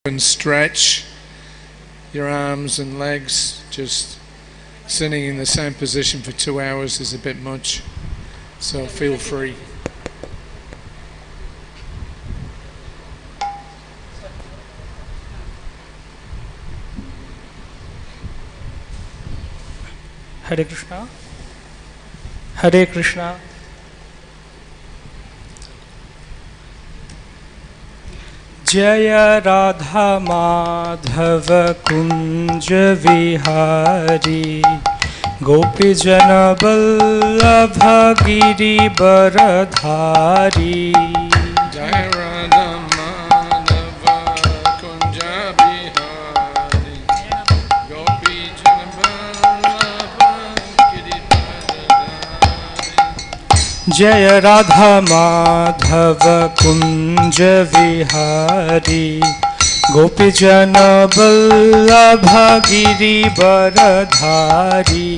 and stretch your arms and legs. Just sitting in the same position for 2 hours is a bit much, so feel free. Hare Krishna. Hare Krishna. Jaya Radha Madhava Kunja Vihari Gopi Jana Vallabha Giri Baradhari. Jaya Radha Madhava Kunja Vihari Gopi Jana Vallabha Giri Baradhari. Jaya Radha Madhava Kunja Vihari Gopi Jana Vallabha Giri Baradhari.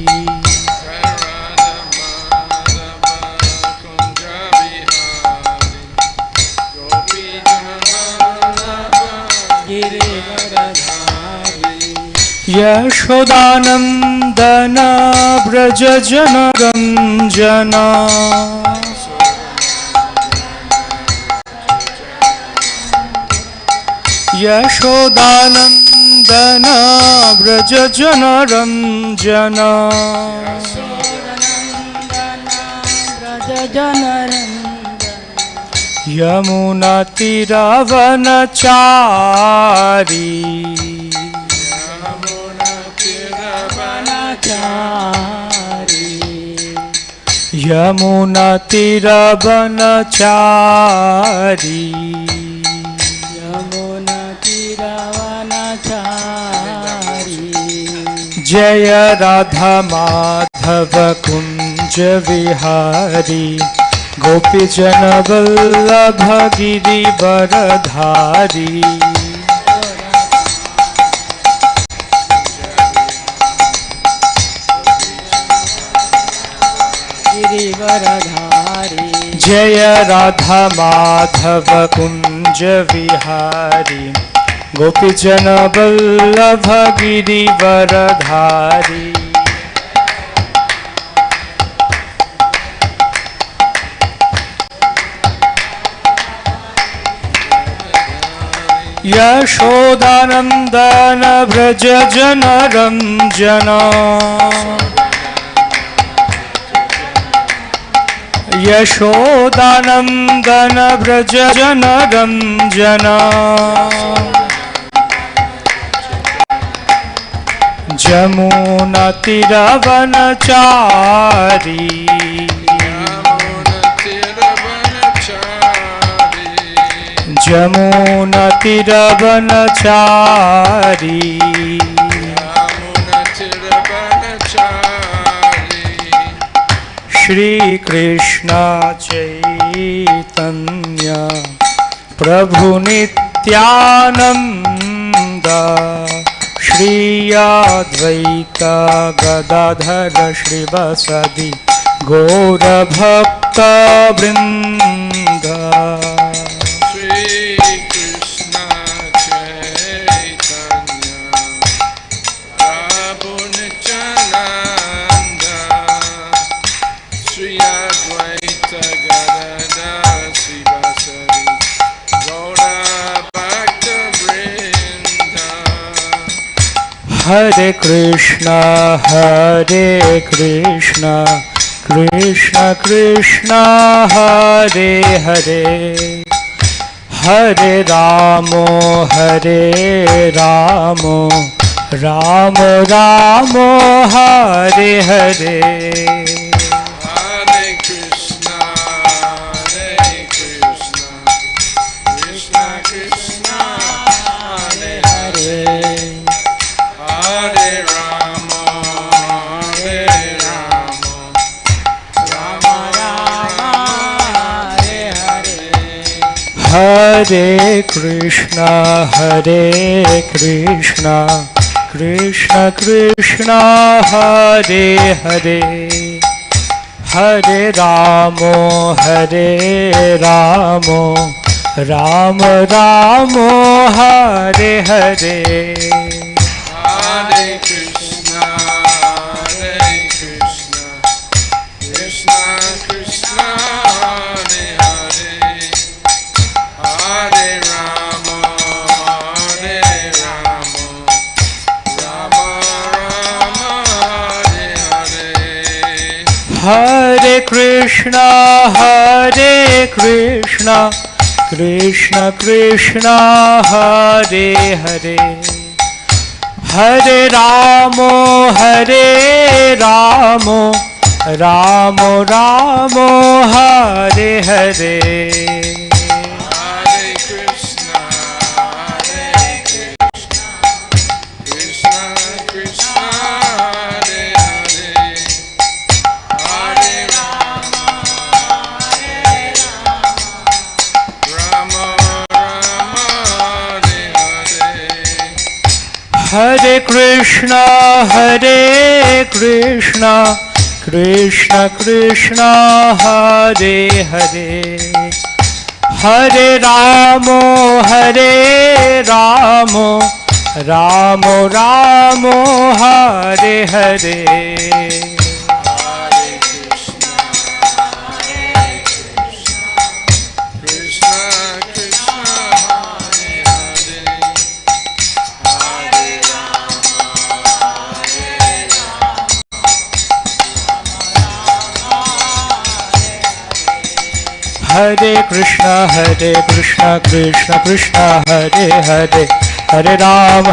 Yashodanandana Braja Jana Ranjana. Yashodanandana Braja Jana Ranjana. Yamuna Tiravanachari. Yamuna Tiravanachari. Yamuna Tiravanachari. Jaya Radha Madhava Kunja Vihari Gopi Jana Vallabha Giri Baradhari. Jaya Radha Madhava Kunja Vihari Gopi Jana Vallabha Giri Baradhari. Yashodanandana Braja Jana Ranjana. Yashodanandana Braja Jana Ranjana. Jamuna Tiravanachari. Jamuna Tiravanachari. Shri Krishna Chaitanya Prabhu Nityananda Shri Advaita Gadadhara Shri Vasadi Gaura Bhakta Vrinda. Hare Krishna, Hare Krishna, Krishna Krishna, Hare Hare, Hare Ramo, Hare Ramo, Ramo Ramo, Hare Hare. Hare Krishna, Hare Krishna, Krishna Krishna, Hare Hare, Hare Ramo, Hare Ramo, Ram Ram Hare Hare Hare Krishna, Krishna Krishna, Hare Hare, Hare Rama, Rama Rama, Hare Hare. Hare Krishna, Krishna Krishna, Hare Hare, Hare Ramo, Ramo Ramo, Hare Hare. Hare Krishna, Krishna Krishna, Hare Hare, Hare Rama, Rama Rama, Hare Hare. Hare Krishna, Krishna Krishna, Hare Hare, Hare Ramo, Ramo Ramo, Hare Hare. Hare Krishna, Krishna Krishna, Hare Hare, Hare Rama, Hare Krishna, Krishna Krishna, Hare Hare, Hare Ram,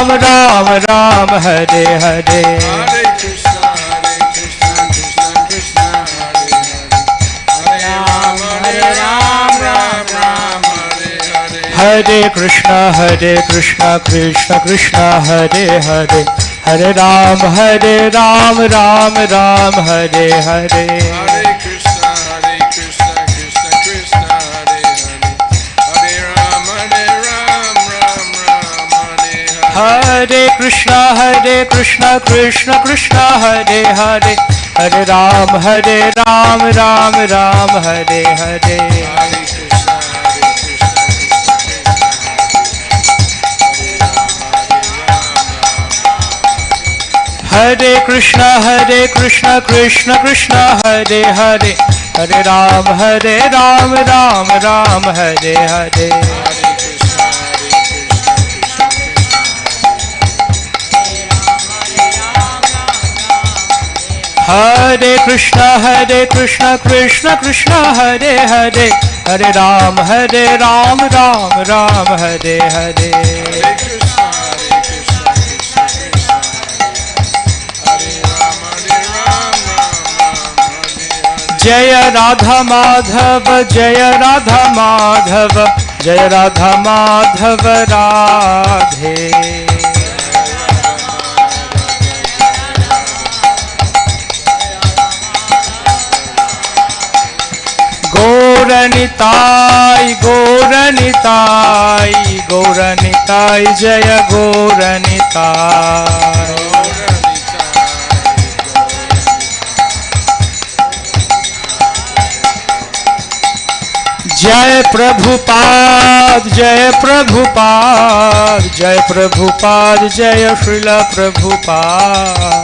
Ram Ram, Hare Hare. Hare Krishna, Krishna Krishna, Hare Hare, Hare Rama, Ram Ram, Hare Hare. Hare Krishna, Krishna Krishna, Hare Hare, Hare Ram, Ram Ram, Hare Hare. Hare Krishna, Krishna Krishna, Hare Hare, Hare Rama, Ram Ram, Hare Hare. Hare Krishna, Krishna Krishna, Hare Hare, Hare Ram, Ram Ram, Hare Hare. Hare Krishna, Hare Krishna, Krishna Krishna, Hare Hare, Hare Ram, Ram Ram, Hare Hare. Hare Krishna, Krishna Krishna, Hare Hare, Hare Ram, Ram Ram, Hare Hare. Jai Radha Madhav, Jai Radha Madhav, Jai Radha Madhav, Radhe. Gauranitai, Gauranitai, Gauranitai, Jaya Gauranitai. Jai Prabhupada, Jai Prabhupada, Jai Prabhupada, Jai Srila Prabhupada.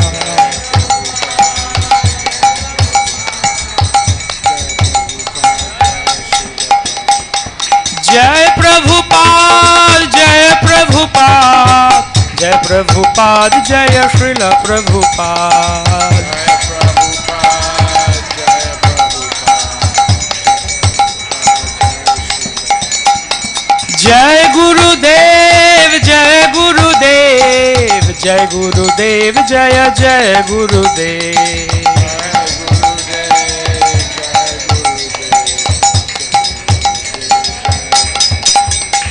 Jai Prabhupada, Jai Prabhupada, Jai Prabhupada, Jai Srila Prabhupada. Jai Gurudev, Jai Gurudev, Jai Gurudev, Jaya Jai Gurudev.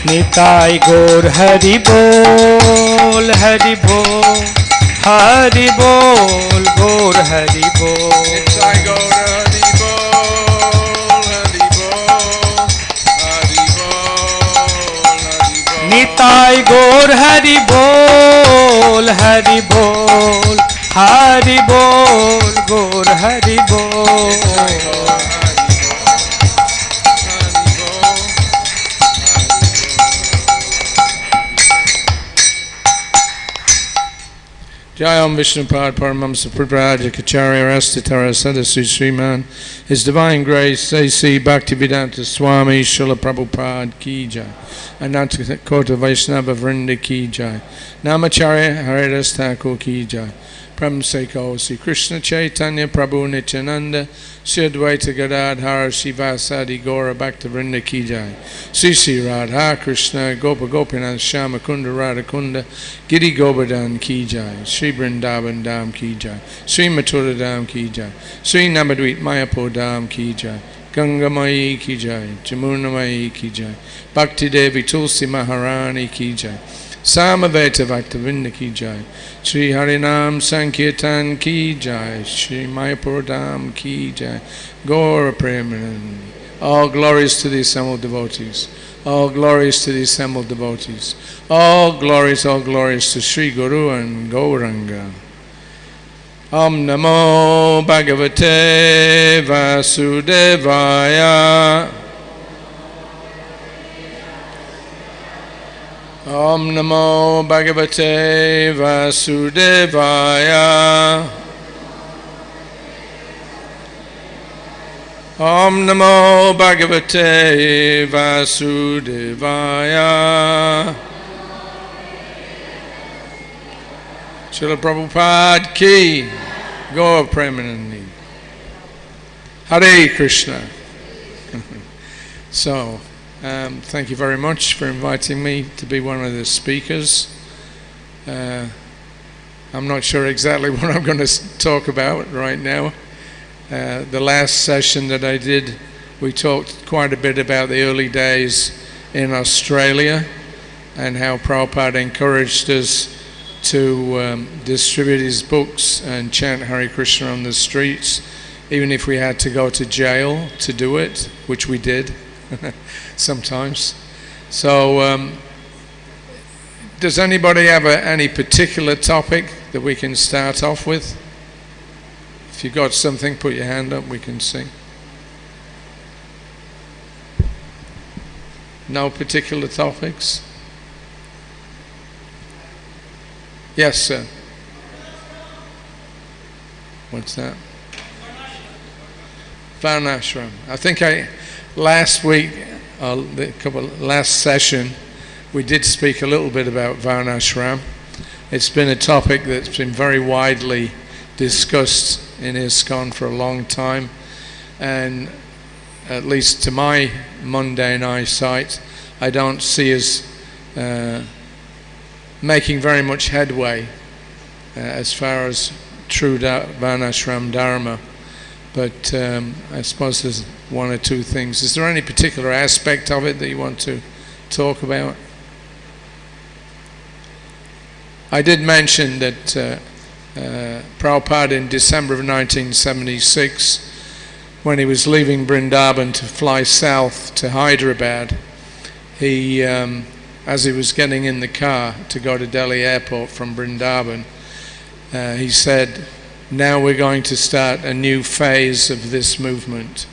Nitai Gaur Hari Bol, Hari Bol, Hari Bol, Gaur Hari Bol. Nitai Gaur Hari Bol, Hari Bol, Hari Bol, Hari Bol. Nitai Gaur Hari Bol, Hari Bol, Hari Bol, Gaur Hari Bol. Jayam Vishnupad Paramamsa Prabhupada Kacharya Astitara Sadasri Sriman, His Divine Grace A.C. Bhaktivedanta Swami Srila Prabhupada Ki Jai, Ananta Kota Vaishnava Vrinda Ki Jai, Namacharya Haridas Thakur Ki Jai, Prem Seko Sri Krishna Chaitanya Prabhu Nityananda Sri Advaita Gadadhara Sivasadi Gaura Bhakta Vrinda Ki Jai, Sri Sri Radha Krishna Gopa Gopinath Shama Kunda Radha Kunda Giri Govardhan Ki Jai, Sri Vrindavan Dham Ki Jai, Sri Mathura Dham Ki Jai, Sri Navadvip Mayapur Dham Ki Jai, Ganga Mai Ki Jai, Jamuna Mai Ki Jai, Bhakti Devi Tulsi Maharani Ki Jai, Samaveta Bhaktavinda Ki Jai, Sri Harinam Sankirtan Ki Jai, Sri Mayapur Dham Ki Jai, Gaura Premanand. All glories to the assembled devotees. All glories to the assembled devotees. All glories to Sri Guru and Gauranga. Om Namo Bhagavate Vasudevaya. Om Namo Bhagavate Vasudevaya. Om Namo Bhagavate Vasudevaya. Srila Prabhupada Ki. Gaura Premanandi. Hare Krishna. So, thank you very much for inviting me to be one of the speakers. I'm not sure exactly what I'm going to talk about right now. The last session that I did, we talked quite a bit about the early days in Australia and how Prabhupada encouraged us to distribute his books and chant Hare Krishna on the streets, even if we had to go to jail to do it, which we did sometimes. So does anybody have any particular topic that we can start off with? If you've got something, put your hand up, we can sing. No particular topics? Yes, sir. What's that? Varnashram. I think last week, last session, we did speak a little bit about Varnashram. It's been a topic that's been very widely discussed in ISKCON for a long time, and at least to my mundane eyesight, I don't see us making very much headway as far as true Varnashram Dharma. But I suppose there's one or two things. Is there any particular aspect of it that you want to talk about? I did mention that Prabhupada in December of 1976, when he was leaving Vrindavan to fly south to Hyderabad, he, as he was getting in the car to go to Delhi airport from Vrindavan, he said, "Now we're going to start a new phase of this movement."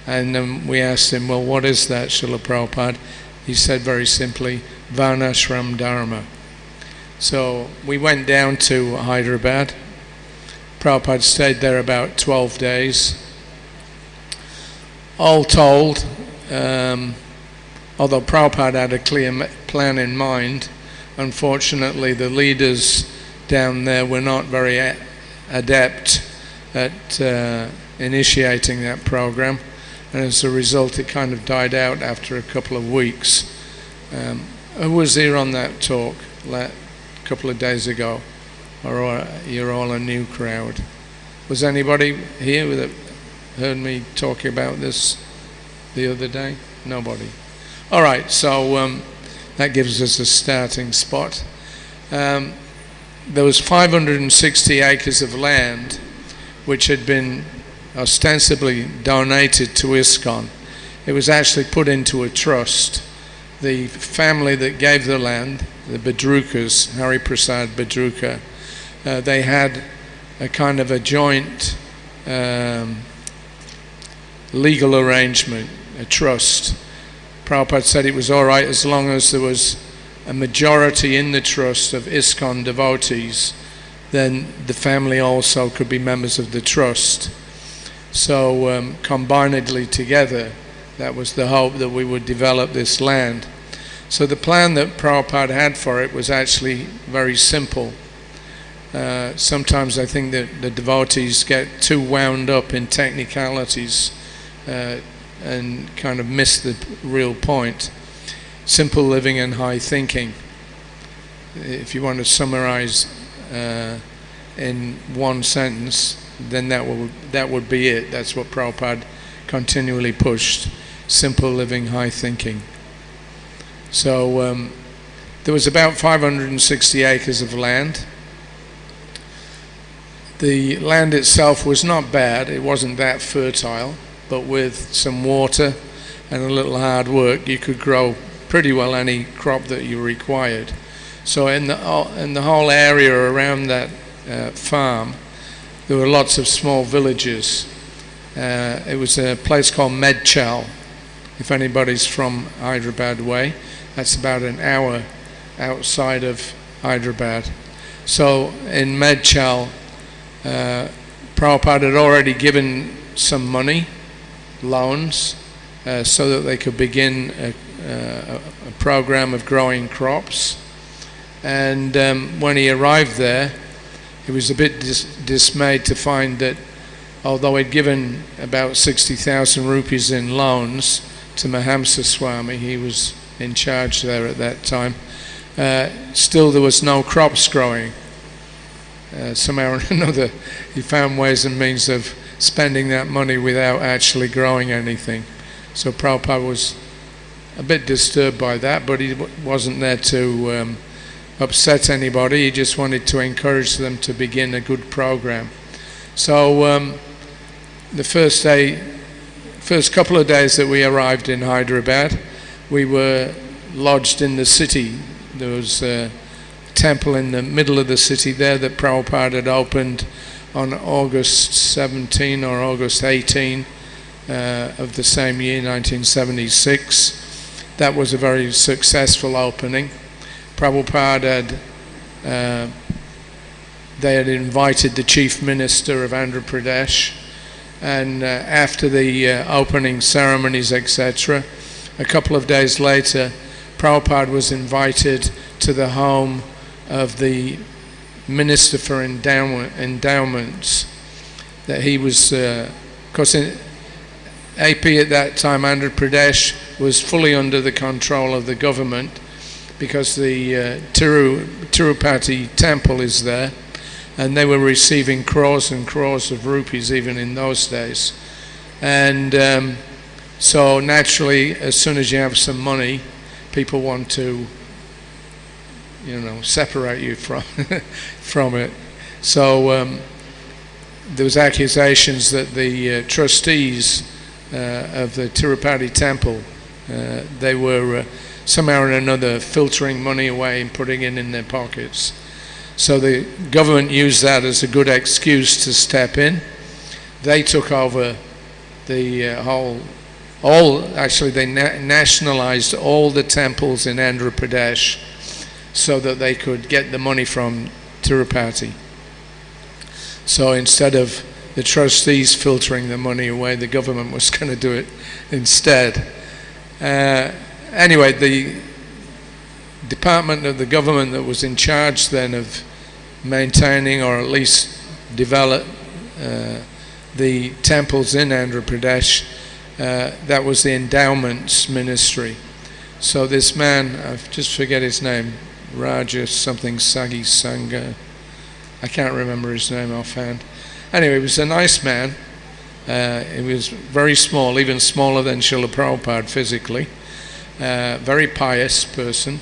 And we asked him, "Well, what is that, Srila Prabhupada?" He said very simply, "Varnashram Dharma." So we went down to Hyderabad. Prabhupada stayed there about 12 days. All told, although Prabhupada had a clear plan in mind, unfortunately the leaders down there were not very adept at initiating that program, and as a result it kind of died out after a couple of weeks. Who was here on that talk a couple of days ago? Or you're all a new crowd? Was anybody here that heard me talking about this the other day? Nobody. All right, so that gives us a starting spot. There was 560 acres of land which had been ostensibly donated to ISKCON. It was actually put into a trust. The family that gave the land, the Badrukas, Hari Prasad Badruka, they had a kind of a joint legal arrangement, a trust. Prabhupada said it was all right as long as there was a majority in the trust of ISKCON devotees, then the family also could be members of the trust. So combinedly together, that was the hope that we would develop this land. So the plan that Prabhupada had for it was actually very simple. Sometimes I think that the devotees get too wound up in technicalities and kind of miss the real point. Simple living and high thinking. If you want to summarize in one sentence, then that would be it. That's what Prabhupada continually pushed. Simple living, high thinking. So there was about 560 acres of land. The land itself was not bad. It wasn't that fertile, but with some water and a little hard work, you could grow pretty well any crop that you required. So in the whole area around that farm, there were lots of small villages. It was a place called Medchal. If anybody's from Hyderabad way, that's about an hour outside of Hyderabad. So in Medchal, Prabhupada had already given some money, loans, so that they could begin a program of growing crops. And when he arrived there, he was a bit dismayed to find that although he'd given about 60,000 rupees in loans to Mahamsa Swami, he was in charge there at that time, still there was no crops growing. Somehow or another, he found ways and means of spending that money without actually growing anything. So Prabhupada was a bit disturbed by that, but he wasn't there to upset anybody. He just wanted to encourage them to begin a good program. So the first couple of days that we arrived in Hyderabad, we were lodged in the city. There was a temple in the middle of the city there that Prabhupada had opened on August 17 or August 18 of the same year, 1976. That was a very successful opening. Prabhupada they had invited the Chief Minister of Andhra Pradesh, and after the opening ceremonies, etc., a couple of days later, Prabhupada was invited to the home of the Minister for Endowments. That he was, of course, in AP at that time, Andhra Pradesh, was fully under the control of the government because the Tirupati temple is there, and they were receiving crores and crores of rupees even in those days. And so naturally, as soon as you have some money, people want to, separate you from it. So there was accusations that the trustees of the Tirupati temple, they were somehow or another filtering money away and putting it in their pockets. So the government used that as a good excuse to step in. They took over the they nationalized all the temples in Andhra Pradesh so that they could get the money from Tirupati. So instead of the trustees filtering the money away, the government was going to do it instead. Anyway, the department of the government that was in charge then of maintaining or at least develop the temples in Andhra Pradesh, that was the endowments ministry. So this man, I just forget his name, Raja something Sagi Sangha, I can't remember his name offhand. Anyway, he was a nice man. He was very small, even smaller than Srila Prabhupada physically. Very pious person,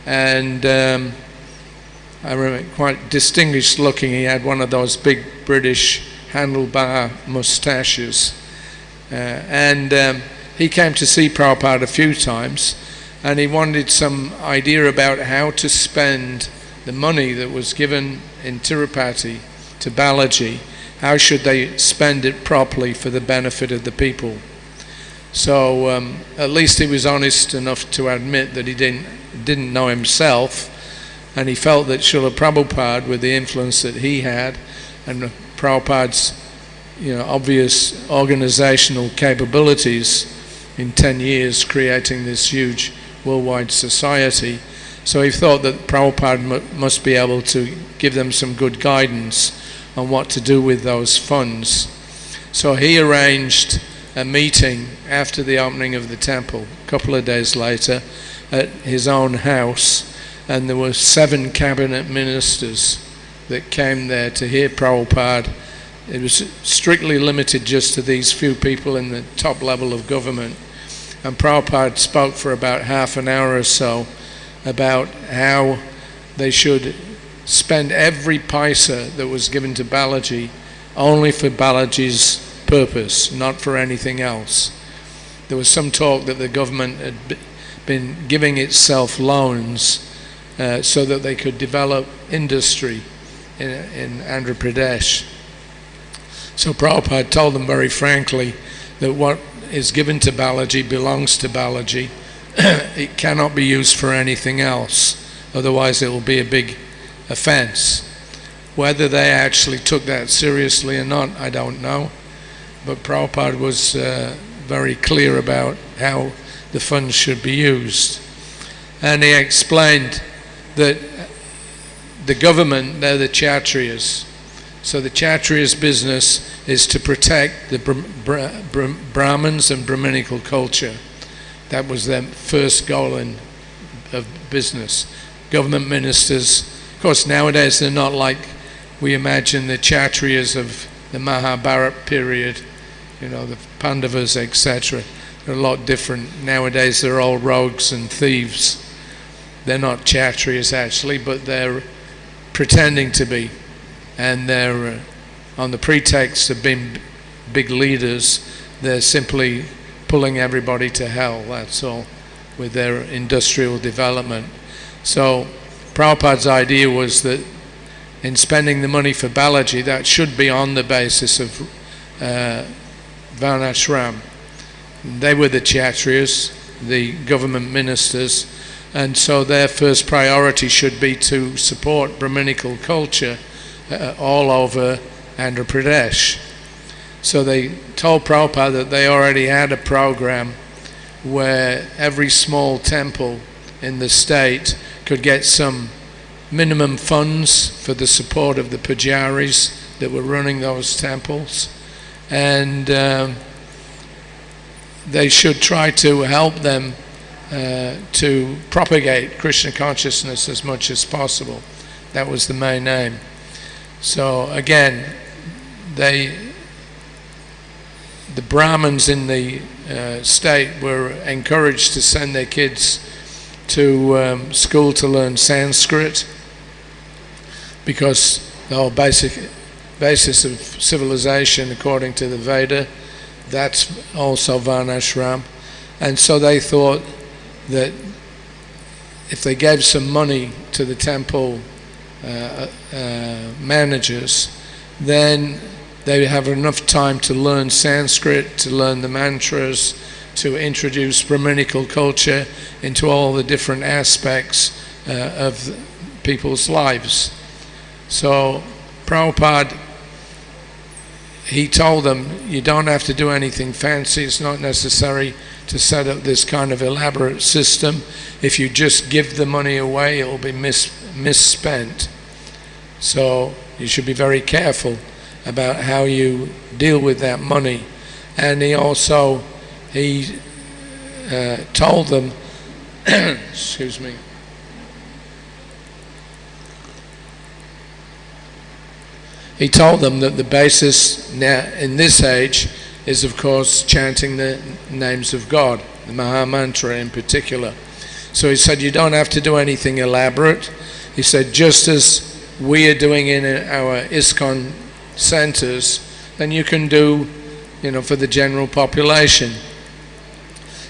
and I remember quite distinguished looking. He had one of those big British handlebar moustaches, and he came to see Prabhupada a few times, and he wanted some idea about how to spend the money that was given in Tirupati to Balaji. How should they spend it properly for the benefit of the people? So at least he was honest enough to admit that he didn't know himself, and he felt that Srila Prabhupada, with the influence that he had, and Prabhupada's obvious organizational capabilities in 10 years creating this huge worldwide society, so he thought that Prabhupada must be able to give them some good guidance on what to do with those funds. So he arranged a meeting after the opening of the temple, a couple of days later, at his own house, and there were 7 cabinet ministers that came there to hear Prabhupada. It was strictly limited just to these few people in the top level of government, and Prabhupada spoke for about half an hour or so about how they should spend every paisa that was given to Balaji only for Balaji's purpose, not for anything else. There was some talk that the government had been giving itself loans so that they could develop industry in Andhra Pradesh. So Prabhupada told them very frankly that what is given to Balaji belongs to Balaji. It cannot be used for anything else, otherwise it will be a big offense. Whether they actually took that seriously or not, I don't know. But Prabhupada was very clear about how the funds should be used. And he explained that the government, they're the Kshatriyas. So the Kshatriyas' business is to protect the Brahmins and Brahminical culture. That was their first goal of business. Government ministers, of course nowadays they're not like we imagine the Kshatriyas of the Mahabharata period, the Pandavas, etc. They're a lot different. Nowadays they're all rogues and thieves. They're not Kshatriyas actually, but they're pretending to be. And they're, on the pretext of being big leaders, they're simply pulling everybody to hell, that's all, with their industrial development. So Prabhupada's idea was that in spending the money for Balaji, that should be on the basis of Varnashram. They were the Kshatriyas, the government ministers, and so their first priority should be to support Brahminical culture all over Andhra Pradesh. So they told Prabhupada that they already had a program where every small temple in the state could get some minimum funds for the support of the pujaris that were running those temples, and they should try to help them to propagate Krishna consciousness as much as possible. That was the main aim. So again, the Brahmins in the state were encouraged to send their kids to school to learn Sanskrit, because the whole basis of civilization according to the Veda, that's also Varnashram. And so they thought that if they gave some money to the temple managers, then they would have enough time to learn Sanskrit, to learn the mantras, to introduce Brahminical culture into all the different aspects of people's lives. So Prabhupada, he told them, you don't have to do anything fancy, it's not necessary to set up this kind of elaborate system. If you just give the money away, it will be misspent. So you should be very careful about how you deal with that money. And he also, told them, excuse me, he told them that the basis now in this age is of course chanting the names of God, the Maha Mantra in particular. So he said you don't have to do anything elaborate. He said just as we are doing in our ISKCON centers, then you can do, for the general population.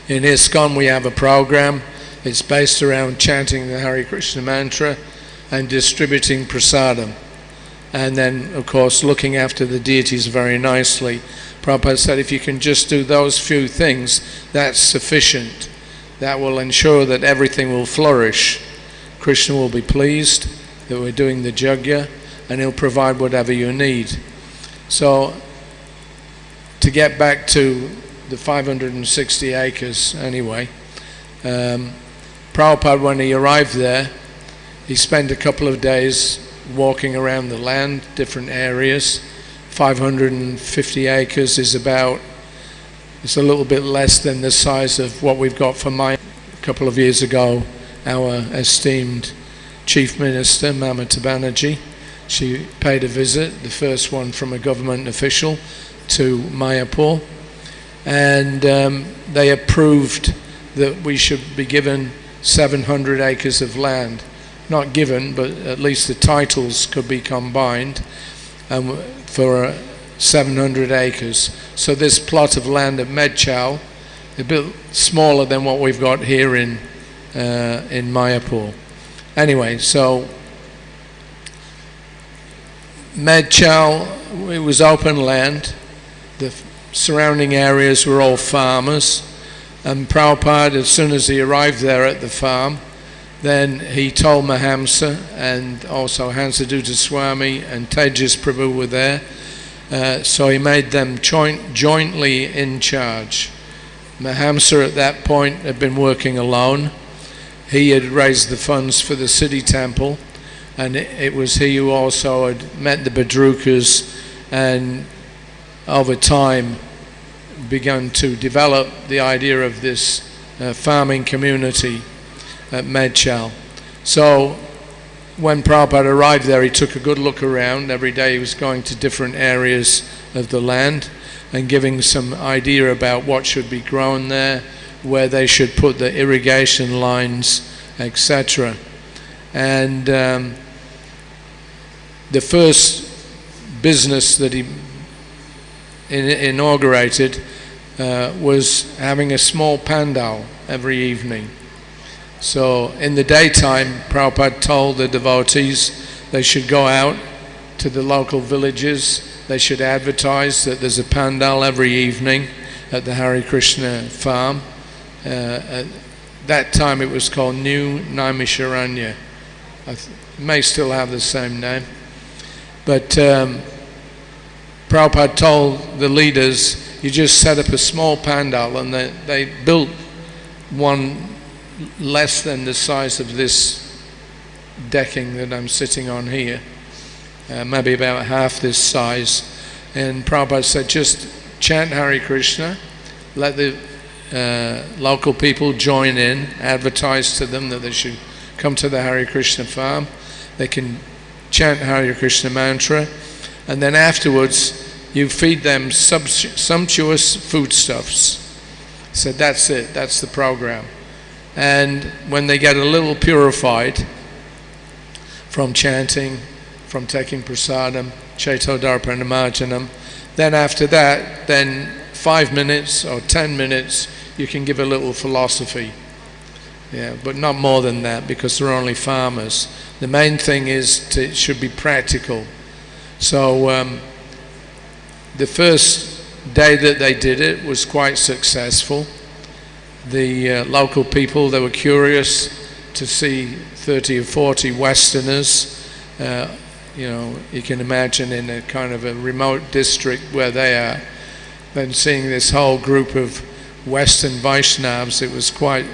In ISKCON we have a program. It's based around chanting the Hare Krishna mantra and distributing prasadam. And then, of course, looking after the deities very nicely. Prabhupada said, if you can just do those few things, that's sufficient. That will ensure that everything will flourish. Krishna will be pleased that we're doing the yajna, and he'll provide whatever you need. So, to get back to the 560 acres anyway, Prabhupada, when he arrived there, he spent a couple of days walking around the land, different areas. 550 acres is it's a little bit less than the size of what we've got for Mayapur. A couple of years ago, our esteemed Chief Minister, Mamata Banerjee, she paid a visit, the first one from a government official, to Mayapur, and they approved that we should be given 700 acres of land. Not given, but at least the titles could be combined for 700 acres. So this plot of land at Medchal, a bit smaller than what we've got here in Mayapur. Anyway, so Medchal, it was open land. The surrounding areas were all farmers. And Prabhupada, as soon as he arrived there at the farm, then he told Mahamsa, and also Hansadutta Swami and Tejas Prabhu were there, so he made them jointly in charge. Mahamsa at that point had been working alone. He had raised the funds for the city temple, and it was he who also had met the Badrukas and over time begun to develop the idea of this farming community at Medchal. So when Prabhupada arrived there, he took a good look around. Every day he was going to different areas of the land and giving some idea about what should be grown there, where they should put the irrigation lines, etc. And the first business that he inaugurated was having a small pandal every evening. So in the daytime, Prabhupada told the devotees they should go out to the local villages, they should advertise that there's a pandal every evening at the Hare Krishna farm. At that time it was called New Naimisharanya. It may still have the same name. But Prabhupada told the leaders, you just set up a small pandal, and they built one less than the size of this decking that I'm sitting on here, maybe about half this size. And Prabhupada said, just chant Hare Krishna, let the local people join in, advertise to them that they should come to the Hare Krishna farm. They can chant Hare Krishna mantra, and then afterwards you feed them sumptuous foodstuffs. He said, that's it, that's the program. And when they get a little purified from chanting, from taking prasadam, chaitodarpanamajanam, then after that, then 5 minutes or 10 minutes, you can give a little philosophy. Yeah, but not more than that, because they're only farmers. The main thing is it should be practical. So the first day that they did it was quite successful. The local people, they were curious to see 30 or 40 Westerners. You know, you can imagine in a kind of a remote district where they are, then seeing this whole group of Western Vaishnavas, it was quite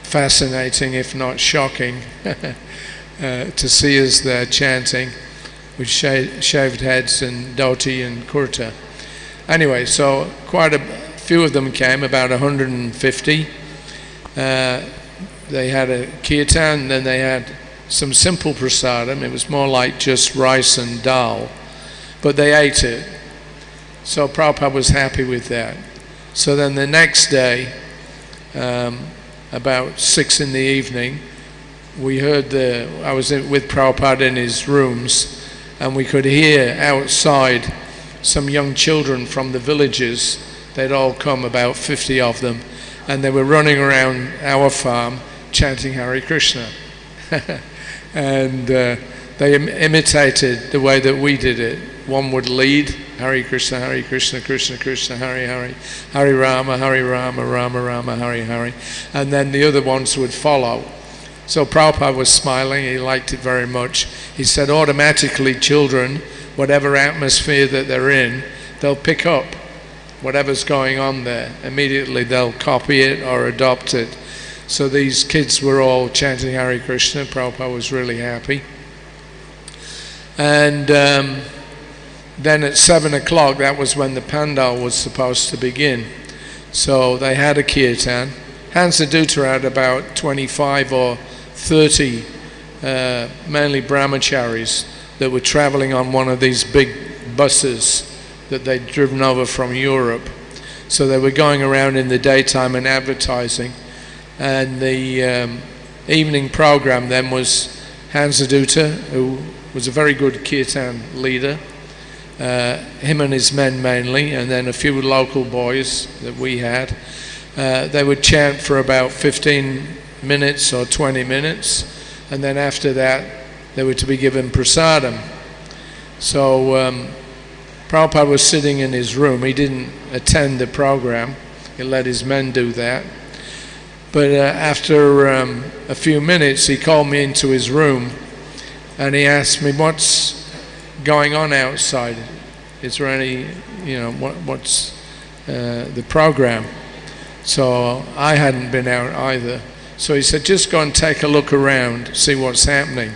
fascinating, if not shocking, to see us there chanting with shaved heads and dhoti and kurta. Anyway, so quite a few of them came, about 150. They had a kirtan, then they had some simple prasadam. It was more like just rice and dal, but they ate it. So Prabhupada was happy with that. So then the next day, about 6 in the evening, we heard I was with Prabhupada in his rooms, and we could hear outside some young children from the villages. They'd all come, about 50 of them, and they were running around our farm chanting Hare Krishna. And they imitated the way that we did it. One would lead, Hare Krishna, Krishna Krishna, Hare Hare, Hare Rama, Rama Rama, Hare Hare, and then the other ones would follow. So Prabhupada was smiling, he liked it very much. He said automatically children, whatever atmosphere that they're in, they'll pick up whatever's going on there. Immediately they'll copy it or adopt it. So these kids were all chanting Hare Krishna. Prabhupada was really happy. And then at 7 o'clock, that was when the pandal was supposed to begin. So they had a kirtan. Hansadutta had about 25 or 30, mainly brahmacharis, that were traveling on one of these big buses that they'd driven over from Europe. So they were going around in the daytime and advertising. And the evening program then was Hansadutta, who was a very good kirtan leader, him and his men mainly, and then a few local boys that we had. They would chant for about 15 minutes or 20 minutes, and then after that they were to be given prasadam. So Prabhupada was sitting in his room. He didn't attend the program. He let his men do that. But after a few minutes, he called me into his room and he asked me, what's going on outside? Is there any, what's the program? So I hadn't been out either. So he said, just go and take a look around, see what's happening.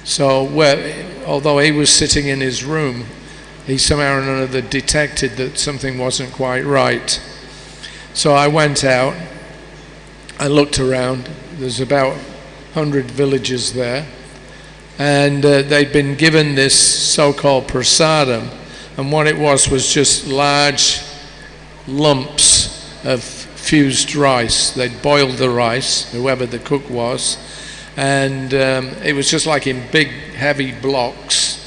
So although he was sitting in his room, he somehow or another detected that something wasn't quite right. So I went out, I looked around. There's about 100 villages there, and they'd been given this so-called prasadam, and what it was just large lumps of fused rice. They'd boiled the rice, whoever the cook was, and it was just like in big heavy blocks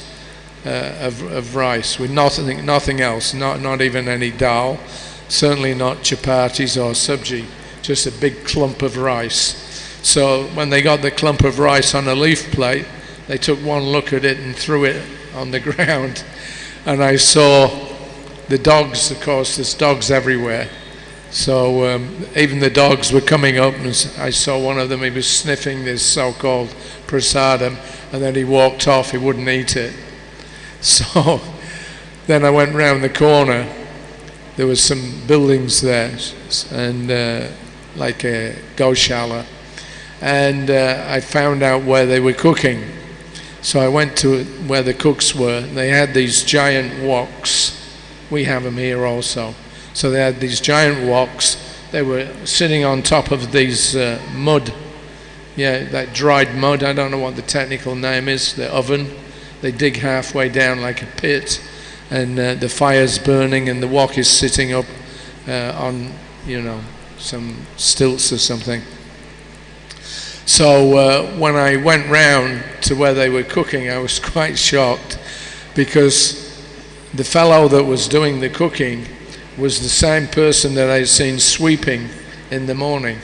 of rice with nothing else, not even any dal, certainly not chapatis or sabji, just a big clump of rice. So when they got the clump of rice on a leaf plate, they took one look at it and threw it on the ground. And I saw the dogs, of course, there's dogs everywhere. So even the dogs were coming up, and I saw one of them, he was sniffing this so-called prasadam, and then he walked off, he wouldn't eat it. So then I went round the corner, there was some buildings there, and like a goshala, and I found out where they were cooking. So I went to where the cooks were. They had these giant woks. We have them here also. So they had these giant woks. They were sitting on top of these mud, that dried mud. I don't know what the technical name is, the oven. They dig halfway down like a pit, and the fire's burning, and the wok is sitting up on, some stilts or something. So when I went round to where they were cooking, I was quite shocked, because the fellow that was doing the cooking was the same person that I had seen sweeping in the morning.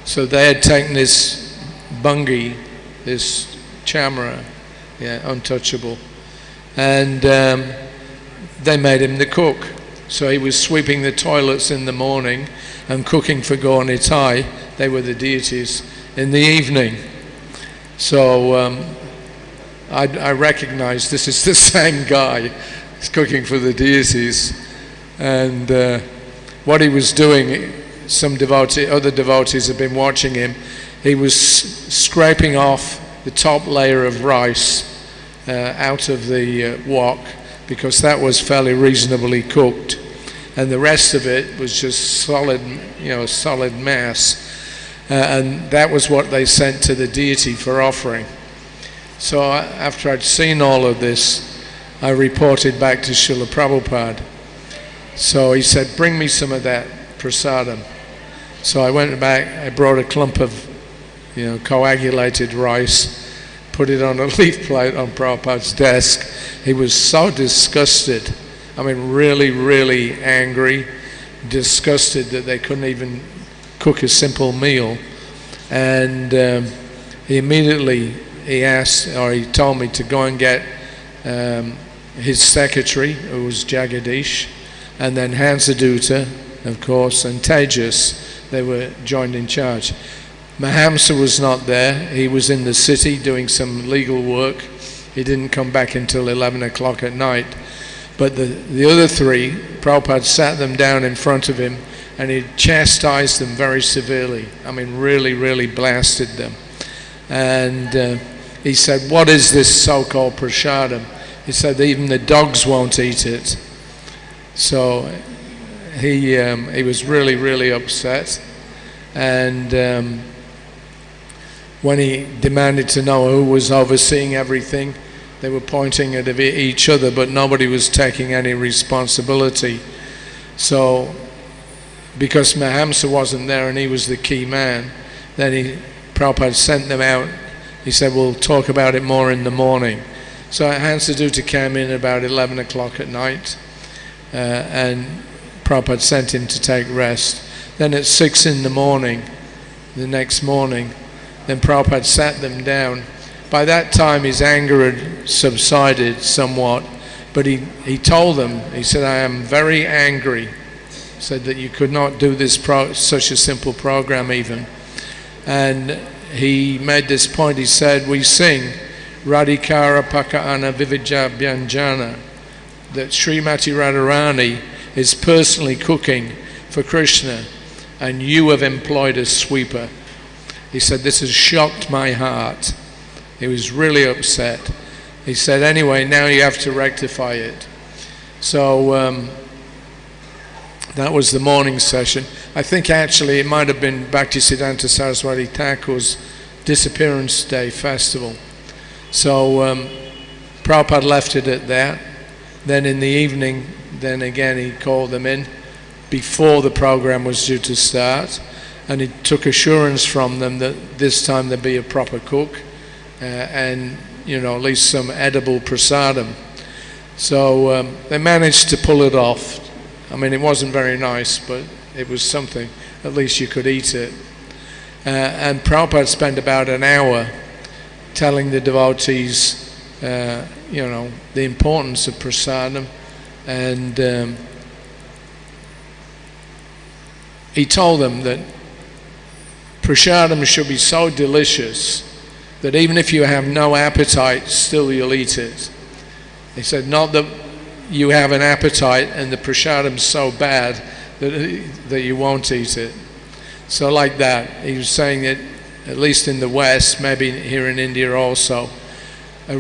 So they had taken this bungi, this chamra, untouchable, and they made him the cook. So he was sweeping the toilets in the morning and cooking for Gaunitai, they were the deities, in the evening. So I recognized this is the same guy. He's cooking for the deities. And what he was doing, other devotees have been watching him. He was scraping off the top layer of rice out of the wok, because that was fairly reasonably cooked, and the rest of it was just solid, solid mass, and that was what they sent to the deity for offering. So after I'd seen all of this, I reported back to Srila Prabhupada. So he said, bring me some of that prasadam. So I went back, I brought a clump of coagulated rice, put it on a leaf plate on Prabhupada's desk. He was so disgusted, really, really angry, disgusted that they couldn't even cook a simple meal. And he immediately he asked, or he told me to go and get his secretary, who was Jagadish, and then Hansaduta, of course, and Tejas. They were joined in charge. Mahamsa was not there. He was in the city doing some legal work. He didn't come back until 11 o'clock at night. But the other three, Prabhupada sat them down in front of him and he chastised them very severely. I mean, really, really blasted them. And he said, what is this so-called prasadam? He said, even the dogs won't eat it. So he was really, really upset. And when he demanded to know who was overseeing everything, they were pointing at each other, but nobody was taking any responsibility. So, because Mahamsa wasn't there and he was the key man, then Prabhupada sent them out. He said, we'll talk about it more in the morning. So Hansaduta came in about 11 o'clock at night, and Prabhupada sent him to take rest. Then at 6 in the morning, the next morning, then Prabhupada sat them down. By that time his anger had subsided somewhat, but he told them, he said, I am very angry. He said that you could not do this such a simple program even. And he made this point, he said, we sing Radhikara Paka'ana Vivija Bhyanjana, that Srimati Radharani is personally cooking for Krishna and you have employed a sweeper. He said, this has shocked my heart. He was really upset. He said, anyway, now you have to rectify it. So that was the morning session. I think actually it might have been Bhaktisiddhanta Saraswati Thakur's Disappearance Day festival. So Prabhupada left it at that. Then in the evening, then again he called them in before the program was due to start. And he took assurance from them that this time there'd be a proper cook and, you know, at least some edible prasadam. So they managed to pull it off. I mean, it wasn't very nice, but it was something. At least you could eat it. And Prabhupada spent about an hour telling the devotees, you know, the importance of prasadam. And he told them that prasadam should be so delicious that even if you have no appetite, still you'll eat it. He said, not that you have an appetite and the prasadam's so bad that you won't eat it. So like that, he was saying that at least in the West, maybe here in India also, a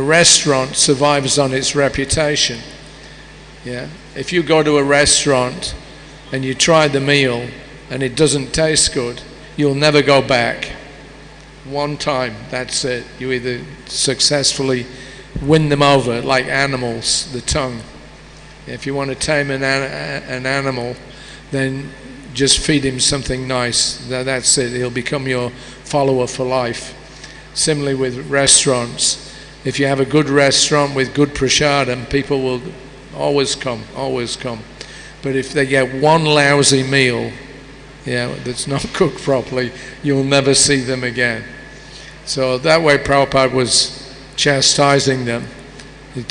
restaurant survives on its reputation. Yeah, if you go to a restaurant and you try the meal and it doesn't taste good, you'll never go back. One time, that's it. You either successfully win them over, like animals, the tongue. If you want to tame an animal, then just feed him something nice. That's it. He'll become your follower for life. Similarly with restaurants. If you have a good restaurant with good prasadam, people will always come, always come. But if they get one lousy meal, yeah, that's not cooked properly, you'll never see them again. So that way Prabhupada was chastising them and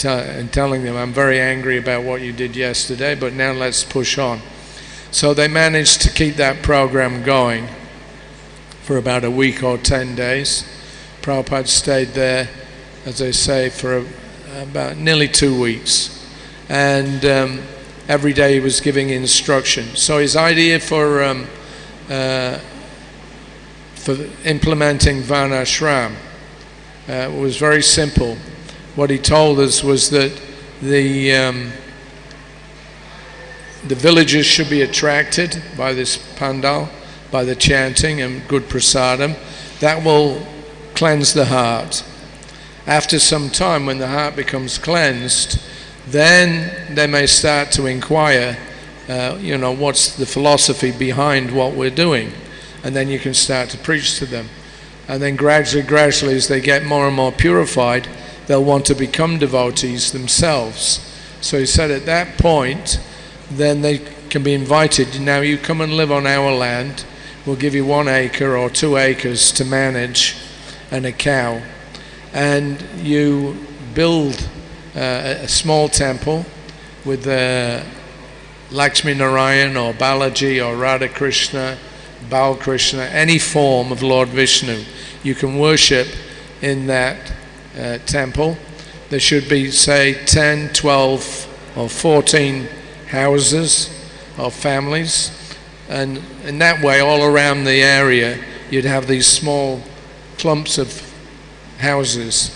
telling them, I'm very angry about what you did yesterday, but now let's push on. So they managed to keep that program going for about a week or 10 days. Prabhupada stayed there, as I say, for about nearly 2 weeks. And every day he was giving instruction. So his idea for implementing Varnashram was very simple. What he told us was that the villagers should be attracted by this pandal, by the chanting and good prasadam. That will cleanse the heart. After some time, when the heart becomes cleansed, then they may start to inquire, you know, what's the philosophy behind what we're doing. And then you can start to preach to them. And then gradually, as they get more and more purified, they'll want to become devotees themselves. So he said at that point, then they can be invited, now you come and live on our land, we'll give you 1 acre or 2 acres to manage, and a cow. And you build a small temple with Lakshmi Narayan or Balaji or Radha Krishna, Bal Krishna, any form of Lord Vishnu. You can worship in that temple. There should be, say, 10, 12 or 14 houses or families, and in that way all around the area you'd have these small clumps of houses,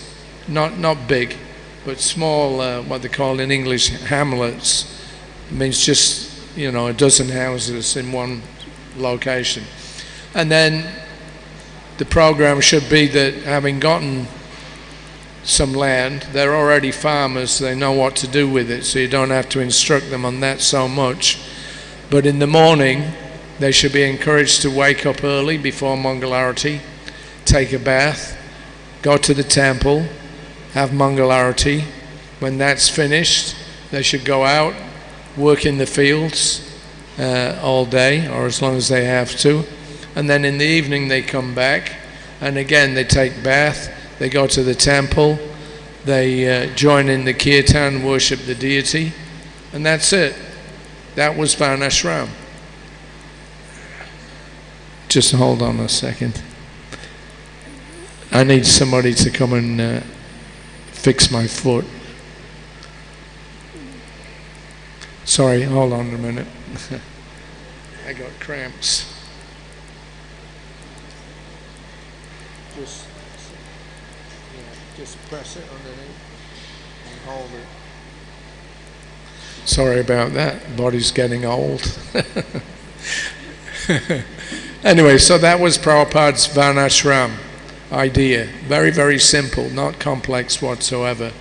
not big, but small, what they call in English hamlets. It means just, a dozen houses in one location. And then the program should be that having gotten some land, they're already farmers, they know what to do with it, so you don't have to instruct them on that so much. But in the morning they should be encouraged to wake up early before Mangalarati, take a bath, go to the temple, have Mangalarati. When that's finished, they should go out, work in the fields all day, or as long as they have to, and then in the evening they come back, and again they take bath, they go to the temple, they join in the kirtan, worship the deity, and that's it. That was Varnashram. Just hold on a second. I need somebody to come and fix my foot. Sorry, hold on a minute. I got cramps. Just press it underneath and hold it. Sorry about that. Body's getting old. Anyway, so that was Prabhupada's Varnashram idea. Very, very simple, not complex whatsoever.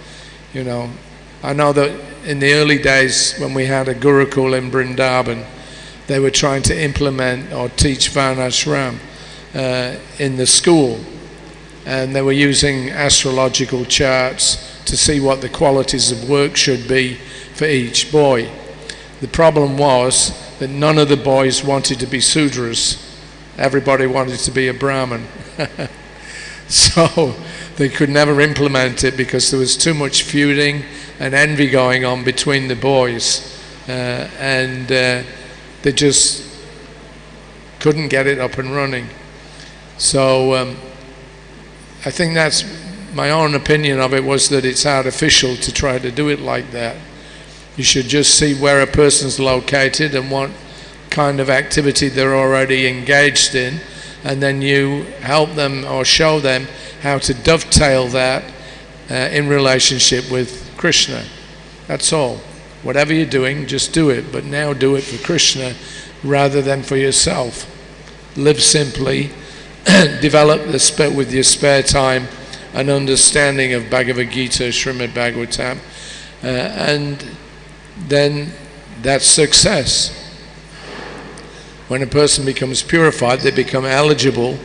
I know that in the early days when we had a Gurukul in Vrindavan, they were trying to implement or teach Varnashram in the school. And they were using astrological charts to see what the qualities of work should be for each boy. The problem was that none of the boys wanted to be Sudras. Everybody wanted to be a Brahmin. So they could never implement it because there was too much feuding and envy going on between the boys. And they just couldn't get it up and running. So I think that's my own opinion of it, was that it's artificial to try to do it like that. You should just see where a person's located and what kind of activity they're already engaged in, and then you help them or show them how to dovetail that in relationship with Krishna. That's all. Whatever you're doing, just do it, but now do it for Krishna rather than for yourself. Live simply. Develop with your spare time an understanding of Bhagavad Gita, Srimad Bhagavatam, and then that's success. When a person becomes purified, they become eligible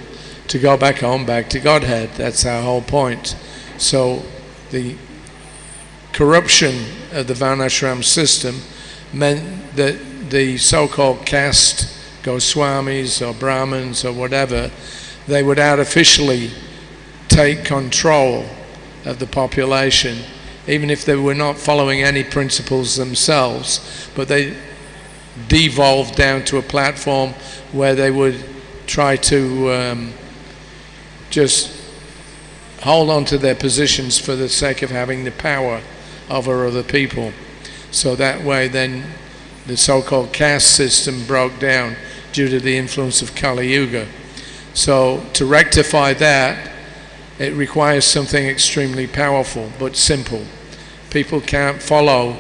to go back home, back to Godhead. That's our whole point. So the corruption of the Varnashram system meant that the so-called caste Goswamis or Brahmins or whatever, they would artificially take control of the population, even if they were not following any principles themselves, but they devolved down to a platform where they would try to just hold on to their positions for the sake of having the power over other people. So that way then the so-called caste system broke down due to the influence of Kali Yuga. So to rectify that, it requires something extremely powerful but simple. People can't follow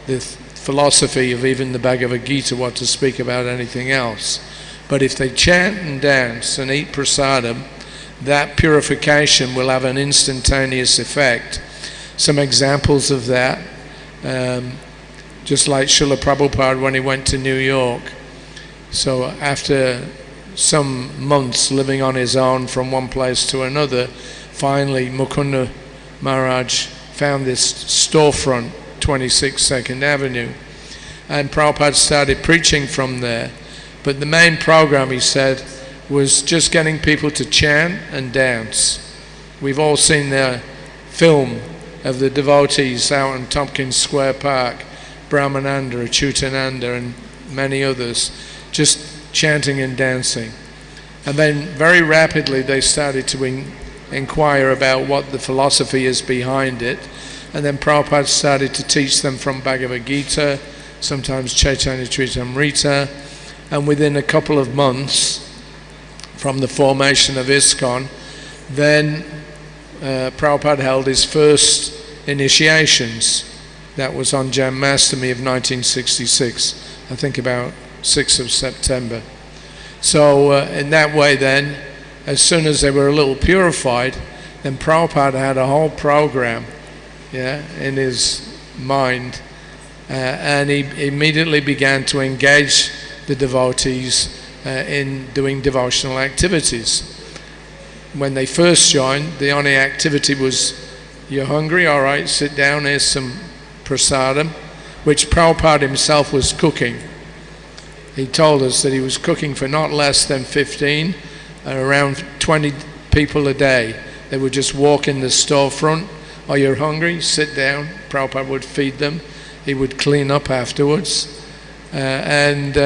the philosophy of even the Bhagavad Gita, what to speak about anything else. But if they chant and dance and eat prasadam, that purification will have an instantaneous effect. Some examples of that, just like Srila Prabhupada when he went to New York. So after some months living on his own from one place to another, finally Mukunda Maharaj found this storefront, 26 2nd Avenue, and Prabhupada started preaching from there. But the main program, he said, was just getting people to chant and dance. we've all seen the film of the devotees out in Tompkins Square Park, Brahmananda, Achyutananda and many others, just chanting and dancing. And then very rapidly they started to inquire about what the philosophy is behind it. And then Prabhupada started to teach them from Bhagavad Gita, sometimes Chaitanya Charitamrita, and within a couple of months from the formation of ISKCON, then Prabhupada held his first initiations. That was on Janmashtami of 1966, I think about 6th of September. So in that way then, as soon as they were a little purified, then Prabhupada had a whole program in his mind, and he immediately began to engage the devotees in doing devotional activities. When they first joined, the only activity was, you're hungry? All right, sit down, here's some prasadam, which Prabhupada himself was cooking. He told us that he was cooking for not less than 15, around 20 people a day. They would just walk in the storefront. Oh, you're hungry? Sit down. Prabhupada would feed them. He would clean up afterwards. And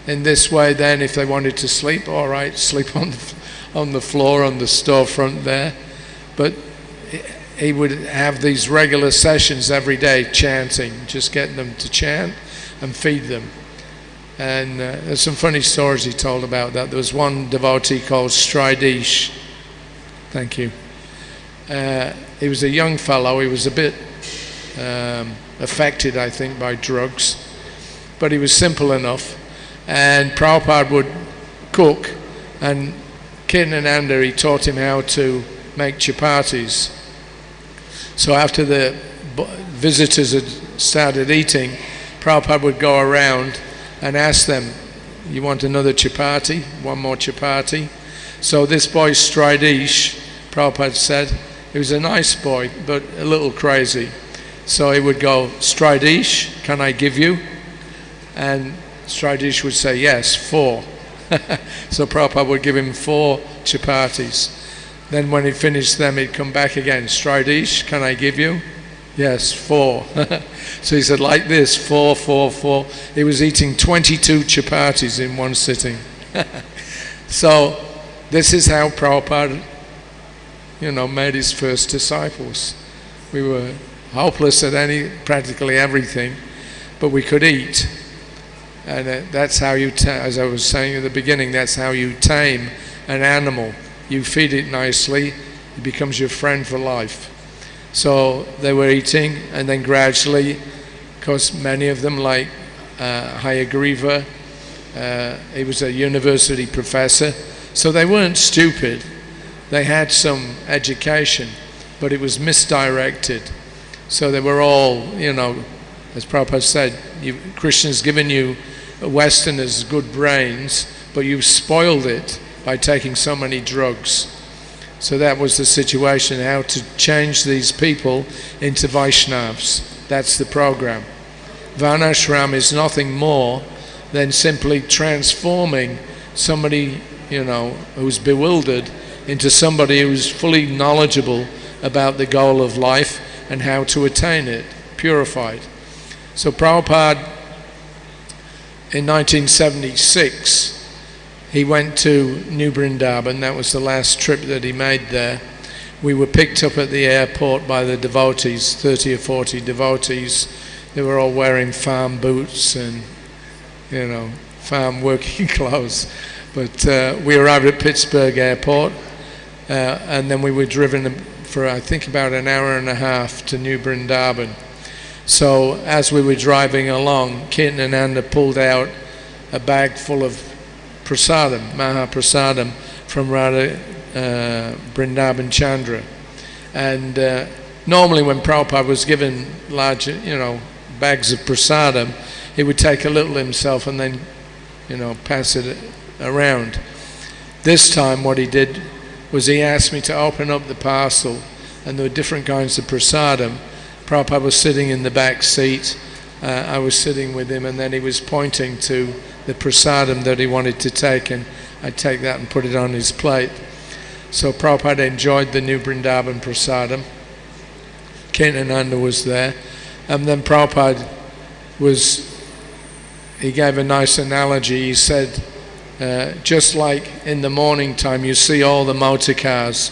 in this way then, if they wanted to sleep, all right, sleep on the floor on the storefront there. But he would have these regular sessions every day chanting, just getting them to chant and feed them. And there's some funny stories he told about that. There was one devotee called Stridish. Thank you. He was a young fellow. He was a bit affected, I think, by drugs. But he was simple enough. And Prabhupada would cook. And Kirtanananda, he taught him how to make chapatis. So after the visitors had started eating, Prabhupada would go around and ask them, you want another chapati? One more chapati? So this boy Stridish, Prabhupada said, he was a nice boy, but a little crazy. So he would go, Stridish, can I give you? And Stridish would say, yes, 4. So Prabhupada would give him 4 chapatis. Then when he finished them, he'd come back again, Stridish, can I give you? Yes, 4. So he said, like this, 4, 4, 4. He was eating 22 chapatis in one sitting. So this is how Prabhupada, made his first disciples. We were hopeless at practically everything, but we could eat. And that's how you, as I was saying at the beginning, that's how you tame an animal. You feed it nicely, it becomes your friend for life. So they were eating, and then gradually, because many of them, like Hayagriva, he was a university professor, so they weren't stupid. They had some education, but it was misdirected. So they were all, as Prabhupada said, Krishna's given you Westerners good brains, but you spoiled it by taking so many drugs. So that was the situation, how to change these people into Vaishnavas. That's the program. Varnashram is nothing more than simply transforming somebody, who's bewildered into somebody who's fully knowledgeable about the goal of life and how to attain it, purified. So Prabhupada, in 1976, he went to New Vrindavan. That was the last trip that he made there. We were picked up at the airport by the devotees, 30 or 40 devotees. They were all wearing farm boots and, farm working clothes. But we arrived at Pittsburgh airport, and then we were driven for, I think, about an hour and a half to New Vrindavan. So as we were driving along, Kirtanananda pulled out a bag full of prasadam, Mahaprasadam, from Radha Vrindavan Chandra. And normally when Prabhupada was given large, bags of prasadam, he would take a little himself and then, pass it around. This time what he did was he asked me to open up the parcel, and there were different kinds of prasadam. Prabhupada was sitting in the back seat, I was sitting with him, and then he was pointing to the prasadam that he wanted to take, and I'd take that and put it on his plate. So Prabhupada enjoyed the New Vrindavan Prasadam. Kirtananda was there. And then Prabhupada he gave a nice analogy. He said, just like in the morning time you see all the motor cars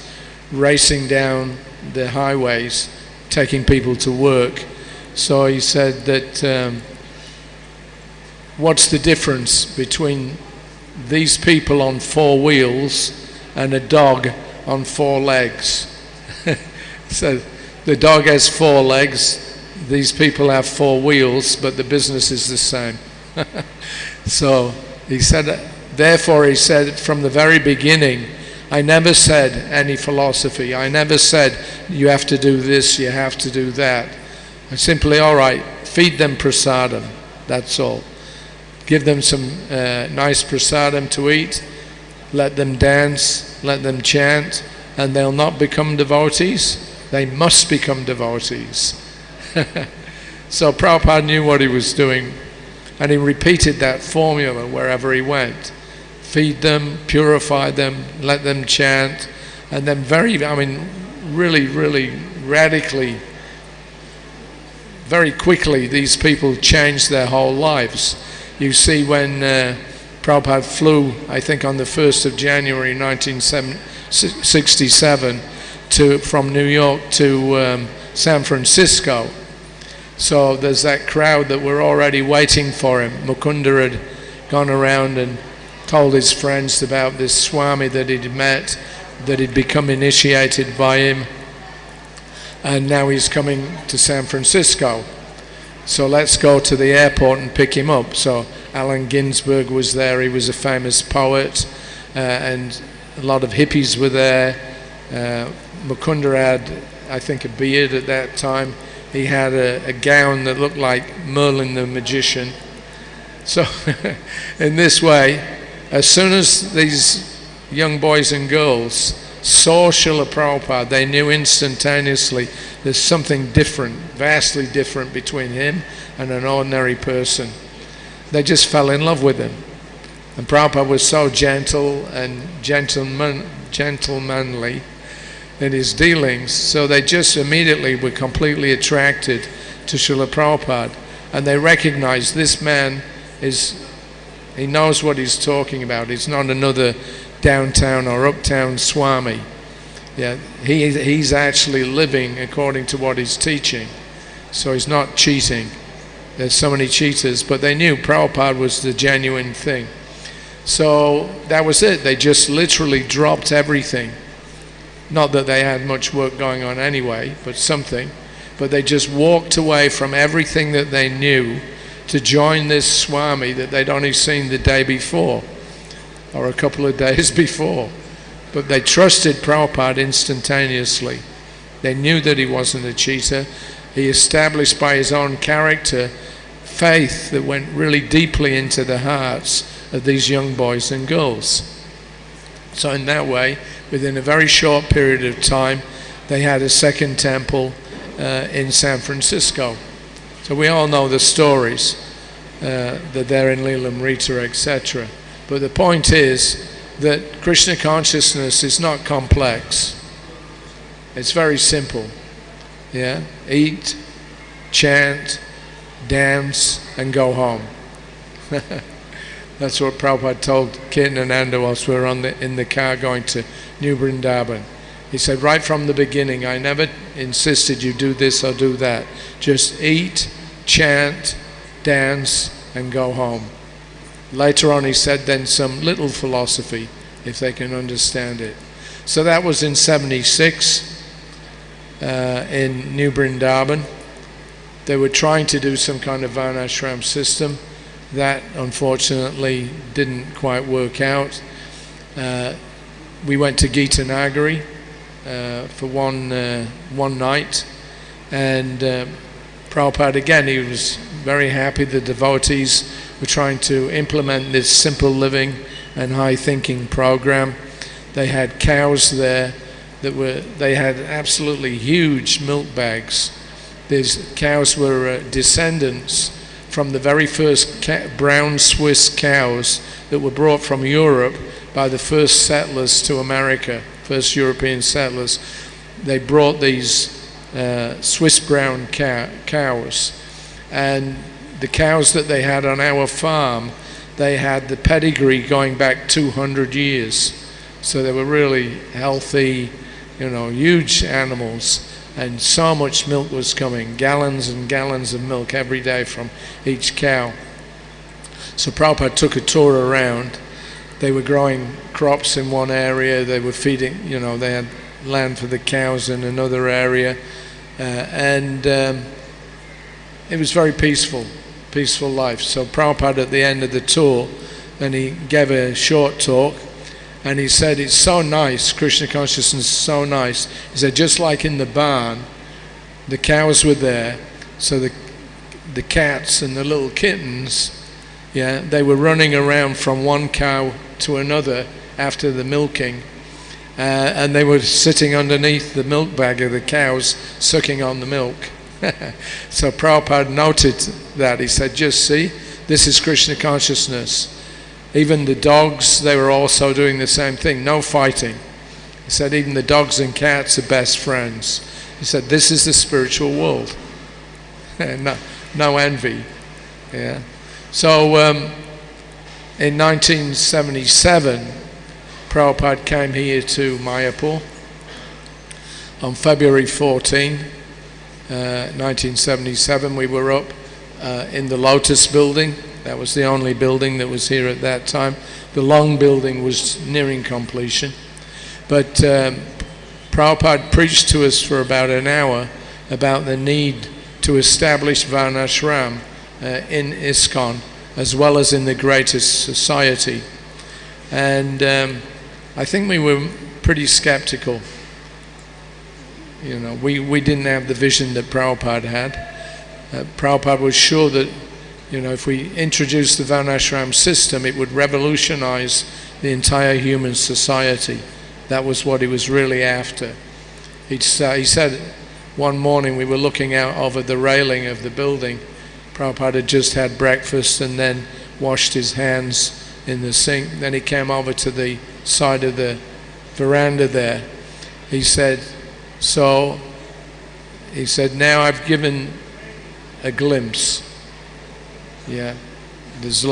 racing down the highways, taking people to work. So he said that what's the difference between these people on 4 wheels and a dog on 4 legs? So the dog has 4 legs, these people have 4 wheels, but the business is the same. So he said, therefore he said from the very beginning, I never said any philosophy. I never said you have to do this, you have to do that. I simply, all right, feed them prasadam, that's all. Give them some nice prasadam to eat, let them dance, let them chant, and they'll not become devotees. They must become devotees. So Prabhupada knew what he was doing, and he repeated that formula wherever he went. Feed them, purify them, let them chant, and then really, really radically, very quickly, these people changed their whole lives. You see when Prabhupada flew, I think on the 1st of January 1967, from New York to San Francisco. So there's that crowd that were already waiting for him. Mukunda had gone around and told his friends about this Swami that he'd met, that he'd become initiated by him, and now he's coming to San Francisco. So let's go to the airport and pick him up. So Allen Ginsberg was there. He was a famous poet, and a lot of hippies were there. Mukunda had, I think, a beard at that time. He had a gown that looked like Merlin the magician. So in this way, as soon as these young boys and girls saw Srila Prabhupada, they knew instantaneously there's something different, vastly different between him and an ordinary person. They just fell in love with him. And Prabhupada was so gentle and gentlemanly in his dealings, so they just immediately were completely attracted to Srila Prabhupada, and they recognized this man he knows what he's talking about. He's not another downtown or uptown Swami. Yeah, he's actually living according to what he's teaching, so he's not cheating. There's so many cheaters, but they knew Prabhupada was the genuine thing. So that was it. They just literally dropped everything. Not that they had much work going on anyway, but something. But they just walked away from everything that they knew to join this Swami that they'd only seen the day before, or a couple of days before. But they trusted Prabhupada instantaneously. They knew that he wasn't a cheater. He established by his own character faith that went really deeply into the hearts of these young boys and girls. So in that way, within a very short period of time, they had a second temple in San Francisco. So we all know the stories that they're in Leelamrita, etc. But the point is that Krishna consciousness is not complex. It's very simple. Yeah, eat, chant, dance, and go home. That's what Prabhupada told Kirtananda whilst we were in the car going to New Vrindavan. He said, right from the beginning, I never insisted you do this or do that. Just eat, chant, dance, and go home. Later on he said, then some little philosophy, if they can understand it. So that was in 76 in New Vrindavan. They were trying to do some kind of varnashram system. That unfortunately didn't quite work out. We went to Gita Nagari for one night, and Prabhupada again, he was very happy. The devotees were trying to implement this simple living and high thinking program. They had cows there they had absolutely huge milk bags. These cows were descendants from the very first brown Swiss cows that were brought from Europe by the first settlers to America. first European settlers, they brought these Swiss brown cows, and the cows that they had on our farm, they had the pedigree going back 200 years. So they were really healthy, huge animals, and so much milk was coming, gallons and gallons of milk every day from each cow. So Prabhupada took a tour around. They were growing crops in one area, they were feeding, they had land for the cows in another area, and it was very peaceful life. So Prabhupada at the end of the tour, then he gave a short talk, and he said, it's so nice, Krishna consciousness is so nice. He said, just like in the barn, the cows were there, so the cats and the little kittens, they were running around from one cow to another after the milking, and they were sitting underneath the milk bag of the cows, sucking on the milk. So Prabhupada noted that. He said, just see, this is Krishna consciousness. Even the dogs, they were also doing the same thing, no fighting. He said, even the dogs and cats are best friends. He said, this is the spiritual world. No envy. Yeah. So in 1977, Prabhupada came here to Mayapur on February 14, 1977. We were up in the Lotus building. That was the only building that was here at that time. The long building was nearing completion. But Prabhupada preached to us for about an hour about the need to establish Varnashram in ISKCON, as well as in the greatest society. And I think we were pretty skeptical. We didn't have the vision that Prabhupada had. Prabhupada was sure that, if we introduced the Varnashram system, it would revolutionize the entire human society. That was what he was really after. He said one morning we were looking out over the railing of the building. Prabhupada had just had breakfast and then washed his hands in the sink. Then he came over to the side of the veranda there. He said, now I've given a glimpse. Yeah, there's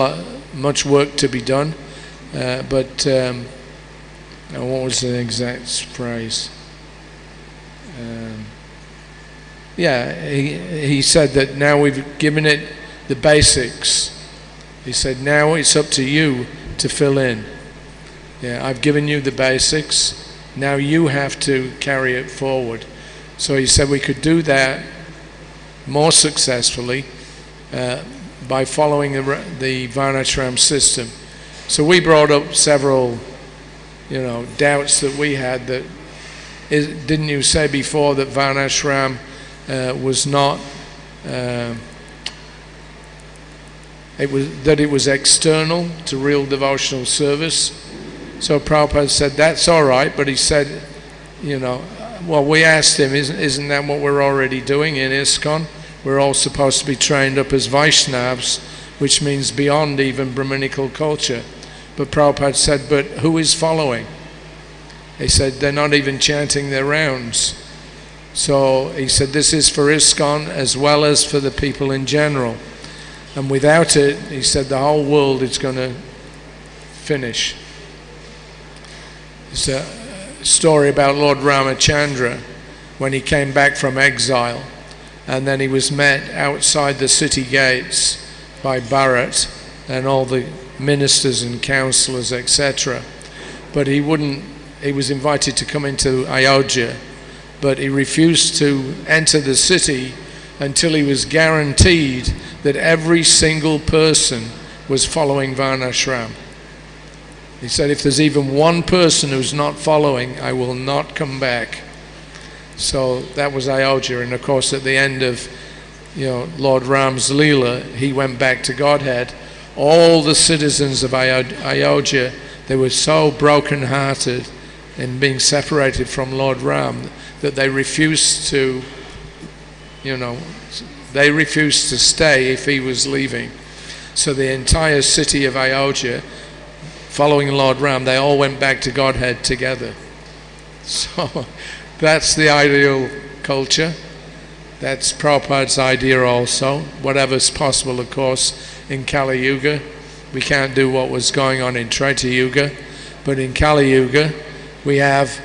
much work to be done, but what was the exact phrase? He said that now we've given it the basics. He said, now it's up to you to fill in. Yeah, I've given you the basics. Now you have to carry it forward. So he said we could do that more successfully by following the Varnashram system. So we brought up several, doubts that we had. That didn't you say before that Varnashram was not? It was external to real devotional service. So Prabhupada said that's all right, but he said, we asked him, isn't that what we're already doing in ISKCON? We're all supposed to be trained up as Vaishnavas, which means beyond even Brahminical culture. But Prabhupada said, but who is following? He said, they're not even chanting their rounds. So he said, this is for ISKCON as well as for the people in general. And without it, he said, the whole world is going to finish. It's a story about Lord Ramachandra when he came back from exile. And then he was met outside the city gates by Bharat and all the ministers and councillors, etc. But he was invited to come into Ayodhya, but he refused to enter the city until he was guaranteed that every single person was following Varnashram. He said, if there's even one person who's not following, I will not come back. So that was Ayodhya, and of course at the end of Lord Ram's Leela, he went back to Godhead. All the citizens of Ayodhya, they were so broken-hearted in being separated from Lord Ram that they refused to, stay if he was leaving. So the entire city of Ayodhya, following Lord Ram, they all went back to Godhead together. So that's the ideal culture. That's Prabhupada's idea also. Whatever's possible, of course, in Kali Yuga. We can't do what was going on in Treta Yuga. But in Kali Yuga, we have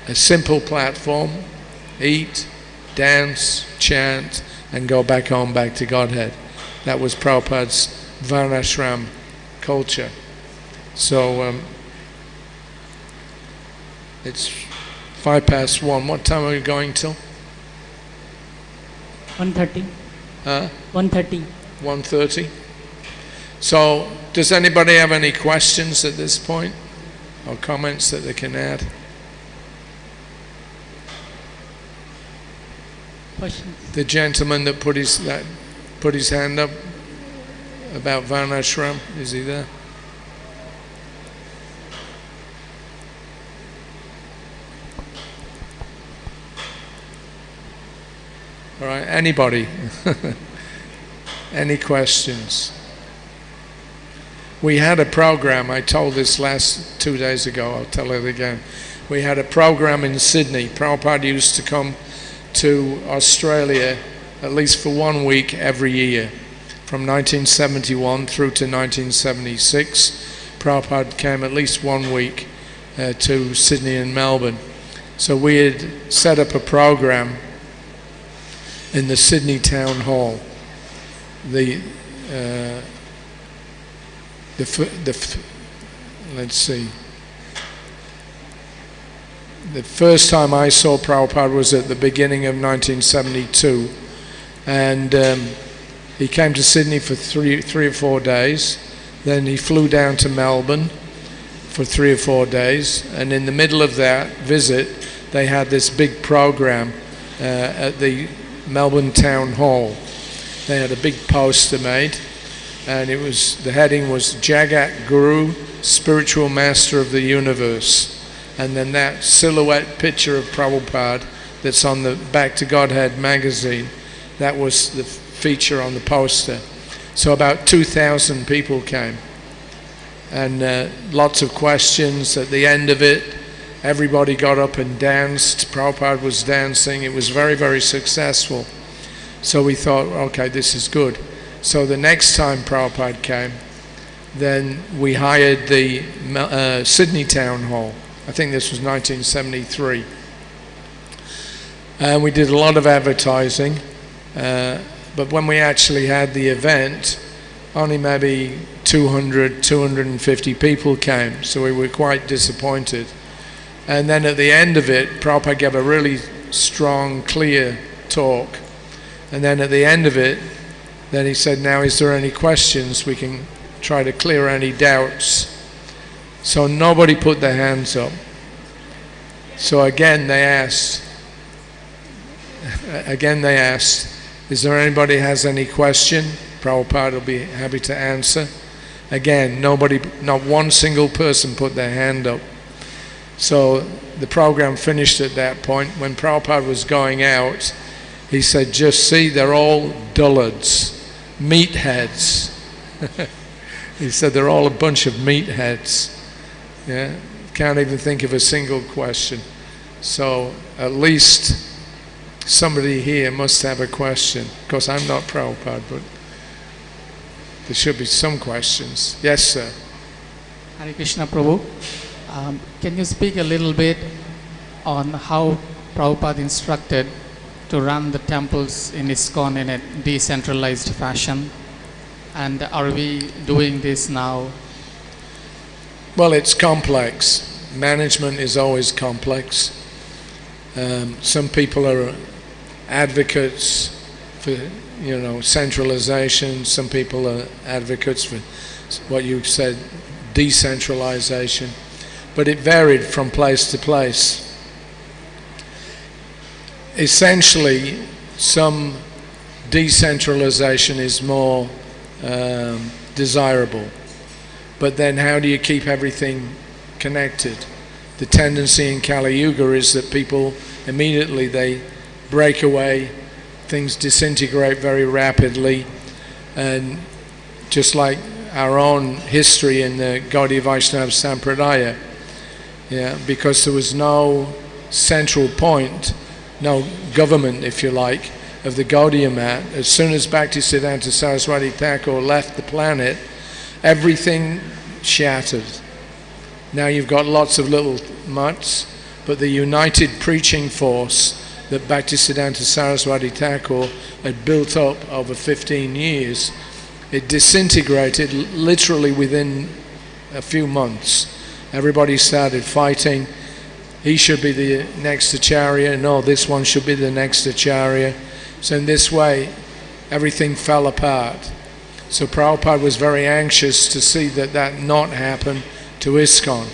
a simple platform, eat, dance, chant, and go back home, back to Godhead. That was Prabhupada's Varnashram culture. So it's 1:05. What time are we going till? 1:30. 1:30. 1:30. So does anybody have any questions at this point, or comments that they can add? Questions? The gentleman that put his hand up about Varnashram, is he there? All right, anybody? Any questions? We had a program, I told this 2 days ago, I'll tell it again. We had a program in Sydney. Prabhupada used to come to Australia at least for 1 week every year. From 1971 through to 1976, Prabhupada came at least 1 week to Sydney and Melbourne. So we had set up a program in the Sydney Town Hall. Let's see. The first time I saw Prabhupada was at the beginning of 1972, and he came to Sydney for three or 4 days. Then he flew down to Melbourne for 3 or 4 days, and in the middle of that visit, they had this big program at the Melbourne Town Hall. They had a big poster made, and the heading was Jagat Guru, Spiritual Master of the Universe. And then that silhouette picture of Prabhupada that's on the Back to Godhead magazine, that was the feature on the poster. So about 2,000 people came, and lots of questions. At the end of it, everybody got up and danced. Prabhupada was dancing. It was very, very successful. So we thought, okay, this is good. So the next time Prabhupada came, then we hired the Sydney Town Hall. I think this was 1973. And we did a lot of advertising, but when we actually had the event, only maybe 200, 250 people came, so we were quite disappointed. And then at the end of it, Prabhupada gave a really strong, clear talk. And then at the end of it, then he said, now is there any questions? We can try to clear any doubts. So nobody put their hands up. So again they asked, is there anybody has any question? Prabhupada will be happy to answer. Again, nobody, not one single person put their hand up. So the program finished at that point. When Prabhupada was going out, he said, just see, they're all dullards, meatheads. He said they're all a bunch of meatheads. Yeah, can't even think of a single question. So at least somebody here must have a question. Of course, I'm not Prabhupada, but there should be some questions. Yes, sir. Hare Krishna, Prabhu. Can you speak a little bit on how Prabhupada instructed to run the temples in ISKCON in a decentralized fashion? And are we doing this now? Well, it's complex. Management is always complex. Some people are advocates for, centralization. Some people are advocates for what you said, decentralization. But it varied from place to place. Essentially, some decentralization is more desirable. But then how do you keep everything connected? The tendency in Kali Yuga is that people immediately, they break away, things disintegrate very rapidly, and just like our own history in the Gaudiya Vaishnava Sampradaya, because there was no central point, no government, if you like, of the Gaudiya Math. As soon as Bhaktisiddhanta Saraswati Thakur left the planet, everything shattered. Now you've got lots of little mutts, but the united preaching force that Bhaktisiddhanta Saraswati Thakur had built up over 15 years, it disintegrated literally within a few months. Everybody started fighting. He should be the next Acharya. No, this one should be the next Acharya. So in this way, everything fell apart. So Prabhupada was very anxious to see that not happen to ISKCON.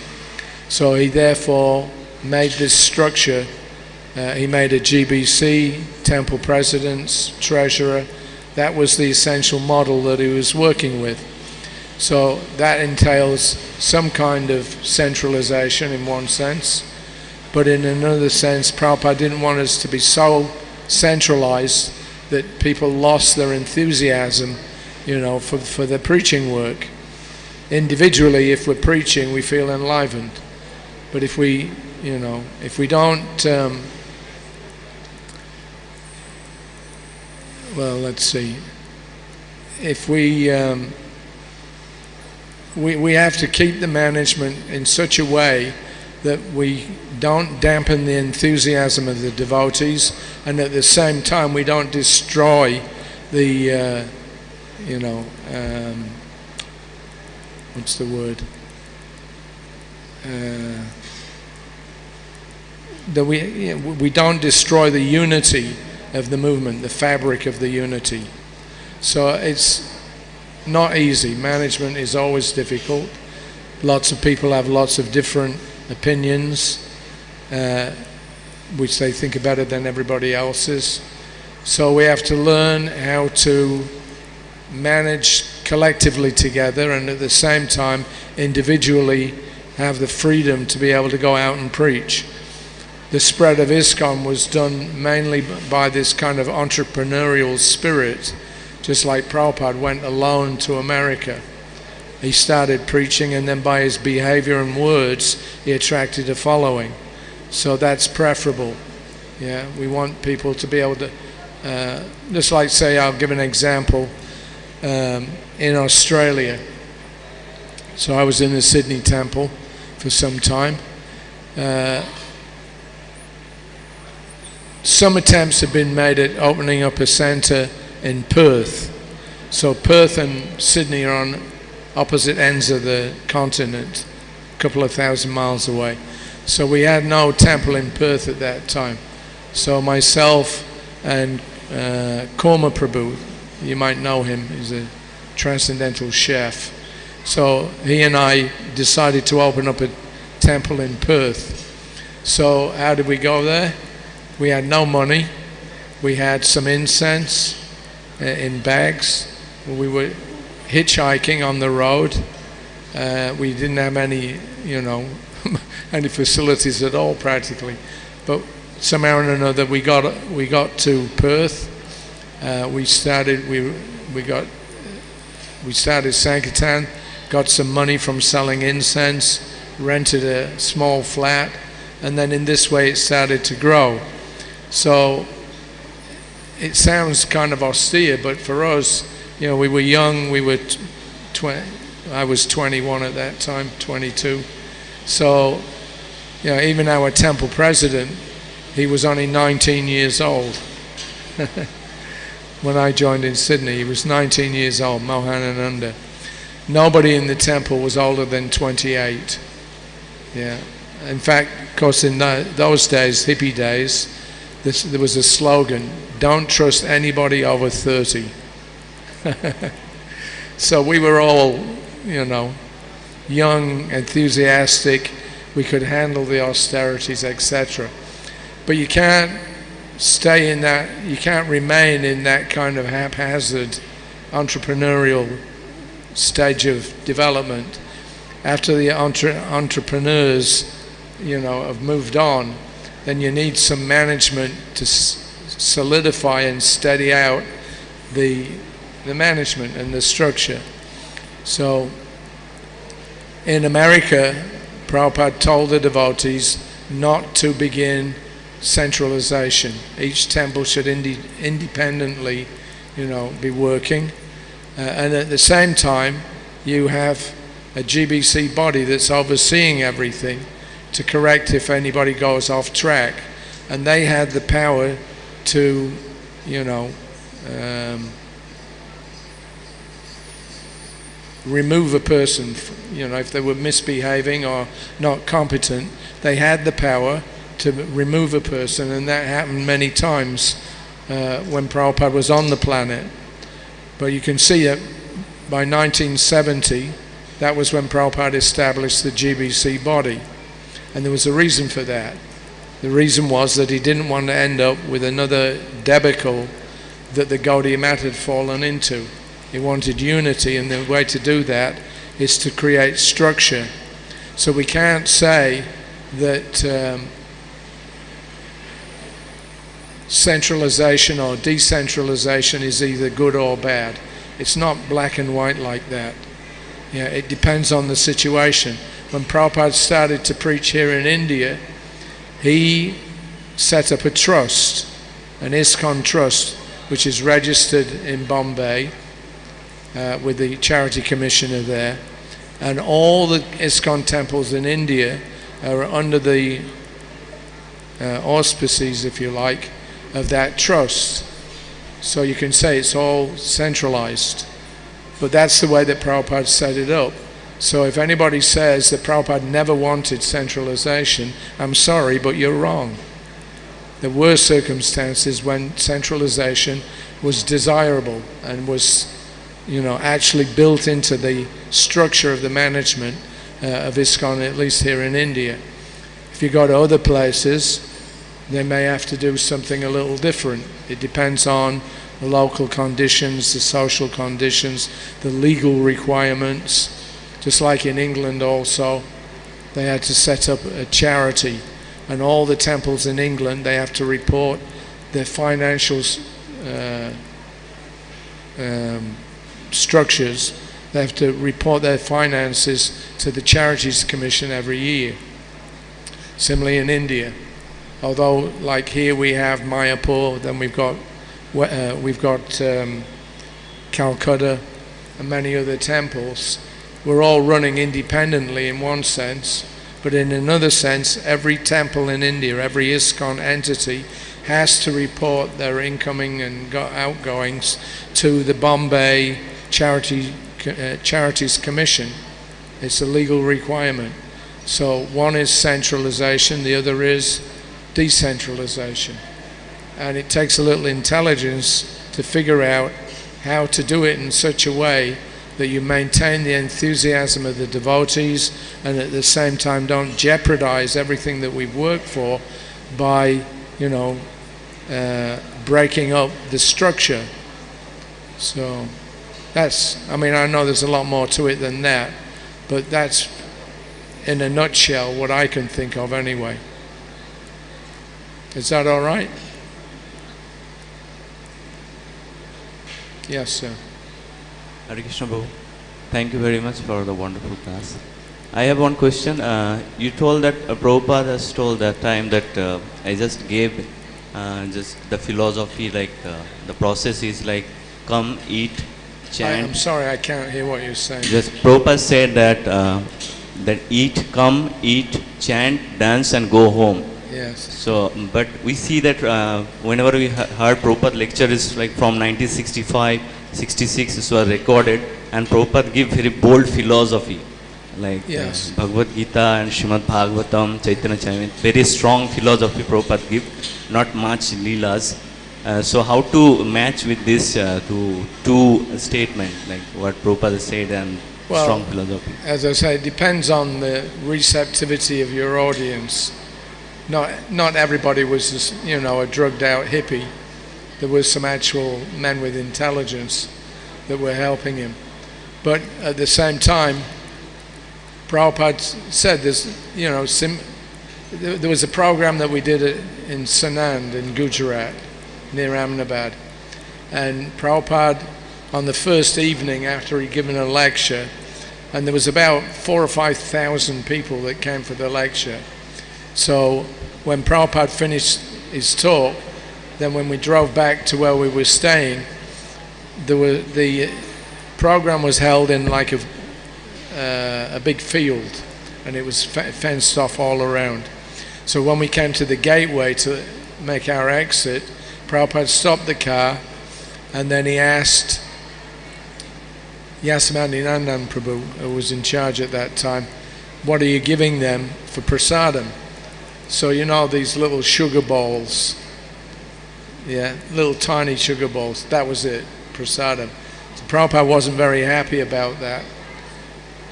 So he therefore made this structure. He made a GBC, temple presidents, treasurer. That was the essential model that he was working with. So that entails some kind of centralization in one sense, but in another sense, Prabhupada didn't want us to be so centralized that people lost their enthusiasm, for the preaching work. Individually, if we're preaching, we feel enlivened. But if we don't, if we have to keep the management in such a way that we don't dampen the enthusiasm of the devotees, and at the same time we don't destroy the, what's the word? That we don't destroy the unity of the movement, the fabric of the unity. So it's not easy. Management is always difficult. Lots of people have lots of different opinions, which they think are better than everybody else's. So we have to learn how to manage collectively together, and at the same time individually have the freedom to be able to go out and preach. The spread of ISKCON was done mainly by this kind of entrepreneurial spirit, just like Prabhupada went alone to America. He started preaching, and then by his behavior and words he attracted a following. So that's preferable. Yeah, we want people to be able to, just like, say, I'll give an example, in Australia. So I was in the Sydney temple for some time. Some attempts have been made at opening up a centre in Perth. So Perth and Sydney are on opposite ends of the continent, a couple of thousand miles away. So we had no temple in Perth at that time. So myself and Korma Prabhu, you might know him, he's a transcendental chef. So he and I decided to open up a temple in Perth. So how did we go there? We had no money. We had some incense in bags. We were hitchhiking on the road. We didn't have any, any facilities at all practically. But somehow or another we got to Perth. We started Sankirtan, got some money from selling incense, rented a small flat, and then in this way it started to grow. So it sounds kind of austere, but for us, we were young. We were I was 21 at that time, 22. So, even our temple president, he was only 19 years old. When I joined in Sydney, he was 19 years old, Mohanananda. Nobody in the temple was older than 28. Yeah. In fact, of course, in those days, hippie days, there was a slogan, don't trust anybody over 30. So we were all, young, enthusiastic. We could handle the austerities, etc. But you can't stay in that, you can't remain in that kind of haphazard entrepreneurial stage of development. After the entrepreneurs, have moved on, then you need some management to solidify and steady out the management and the structure. So in America, Prabhupada told the devotees, not to begin centralization. Each temple should independently, be working. And at the same time, you have a GBC body that's overseeing everything to correct if anybody goes off track. And they had the power to, remove a person, if they were misbehaving or not competent. They had the power to remove a person, and that happened many times when Prabhupada was on the planet. But you can see that by 1970, that was when Prabhupada established the GBC body. And there was a reason for that. The reason was that he didn't want to end up with another debacle that the Gaudiya Math had fallen into. He wanted unity, and the way to do that is to create structure. So we can't say that centralization or decentralization is either good or bad. It's not black and white like that. It depends on the situation. When Prabhupada started to preach here in India, he set up a trust, an ISKCON trust, which is registered in Bombay with the charity commissioner there. And all the ISKCON temples in India are under the auspices, if you like, of that trust. So you can say it's all centralized. But that's the way that Prabhupada set it up. So if anybody says that Prabhupada never wanted centralization, I'm sorry, but you're wrong. There were circumstances when centralization was desirable and was, actually built into the structure of the management of ISKCON, at least here in India. If you go to other places, they may have to do something a little different. It depends on the local conditions, the social conditions, the legal requirements. Just like in England also, they had to set up a charity, and all the temples in England, they have to report their financial structures. They have to report their finances to the Charities Commission every year. Similarly in India, although like here we have Mayapur, then we've got Calcutta and many other temples. We're all running independently in one sense, but in another sense, every temple in India, every ISKCON entity has to report their incoming and outgoings to the Bombay Charities Commission. It's a legal requirement. So one is centralization, the other is decentralization. And it takes a little intelligence to figure out how to do it in such a way that you maintain the enthusiasm of the devotees and at the same time don't jeopardize everything that we've worked for by, breaking up the structure. So I know there's a lot more to it than that, but that's in a nutshell what I can think of anyway. Is that all right? Yes, sir. Hare Krishna Prabhu, thank you very much for the wonderful class. I have one question. You told that Prabhupada has told that time that I just gave just the philosophy, like the process is like come, eat, chant. I'm sorry, I can't hear what you're saying. Just Prabhupada said that that eat, come, eat, chant, dance and go home. Yes. So, but we see that whenever we heard Prabhupada lecture is like from 1965, 66 this was recorded, and Prabhupada give very bold philosophy, like yes. Bhagavad Gita and Srimad Bhagavatam, Chaitanya Charitamrita, very strong philosophy Prabhupada give, not much leelas. So how to match with this two statement, like what Prabhupada said and strong philosophy? As I say, it depends on the receptivity of your audience. Not everybody was just, a drugged out hippie. There was some actual men with intelligence that were helping him. But at the same time, Prabhupada said this, there was a program that we did in Sanand in Gujarat, near Ahmedabad. And Prabhupada, on the first evening after he'd given a lecture, and there was about 4,000 or 5,000 people that came for the lecture. So when Prabhupada finished his talk, then when we drove back to where we were staying, the program was held in like a big field, and it was fenced off all around. So when we came to the gateway to make our exit, Prabhupada stopped the car, and then he asked Yasamadinandan Prabhu, who was in charge at that time, what are you giving them for prasadam? So you know these little sugar balls, little tiny sugar balls, that was it, prasadam. So Prabhupada wasn't very happy about that.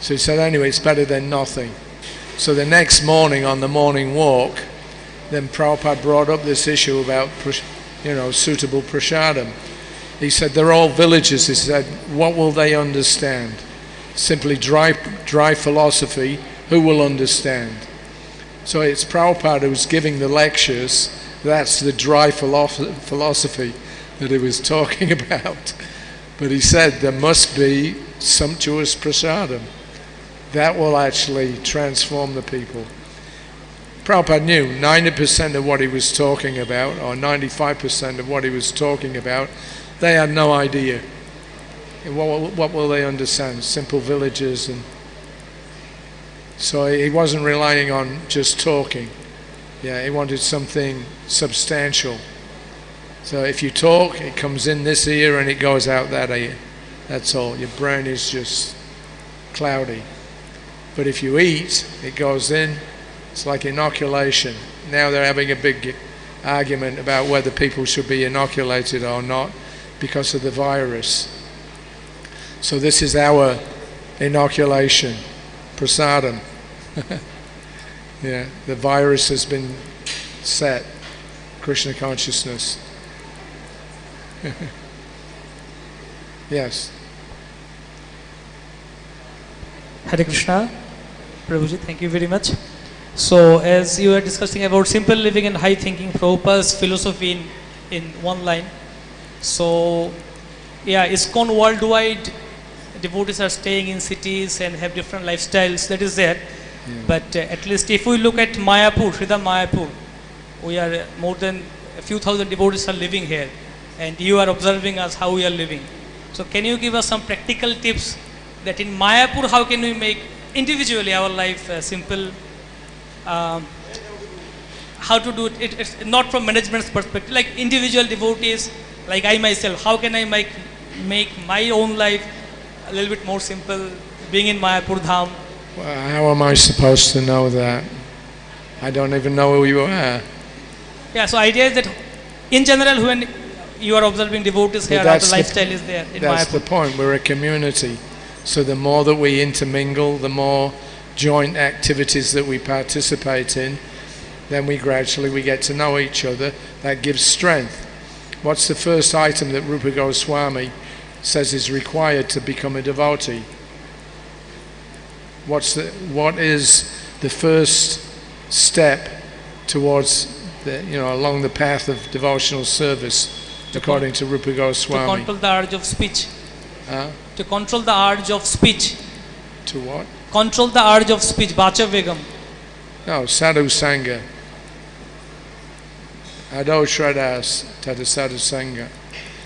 So he said, anyway, it's better than nothing. So the next morning on the morning walk, then Prabhupada brought up this issue about, suitable prasadam. He said, they're all villages. He said, what will they understand? Simply dry philosophy, who will understand? So it's Prabhupada who's giving the lectures. That's the dry philosophy that he was talking about. But he said there must be sumptuous prasadam. That will actually transform the people. Prabhupada knew 90% of what he was talking about, or 95% of what he was talking about, they had no idea. What will they understand? Simple villages. And so he wasn't relying on just talking. He wanted something substantial. So if you talk, it comes in this ear and it goes out that ear. That's all. Your brain is just cloudy. But if you eat, it goes in. It's like inoculation. Now they're having a big argument about whether people should be inoculated or not because of the virus. So this is our inoculation, prasadam. The virus has been set, Krishna consciousness. Yes. Hare Krishna. Prabhuji, thank you very much. So as you are discussing about simple living and high thinking, Prabhupada's philosophy in one line. So ISKCON worldwide, devotees are staying in cities and have different lifestyles, that is there. But at least if we look at Mayapur, Srila Mayapur, we are more than a few thousand devotees are living here, and you are observing us how we are living. So can you give us some practical tips that in Mayapur, how can we make individually our life simple? How to do it? It's not from management's perspective, like individual devotees, like I myself, how can I make my own life a little bit more simple, being in Mayapur Dham? Well, how am I supposed to know that? I don't even know who you are. So idea is that in general, when you are observing devotees here, how the lifestyle is there in Mayapur. That's the point. We're a community. So the more that we intermingle, the more joint activities that we participate in, then we gradually get to know each other. That gives strength. What's the first item that Rupa Goswami says is required to become a devotee? What is the first step towards along the path of devotional service, according to Rupa Goswami? To control the urge of speech. To control the urge of speech. To what? Control the urge of speech, Vacha Vegam. No, Sadhu Sangha. Ado Shraddhas Tata Sadhu Sangha.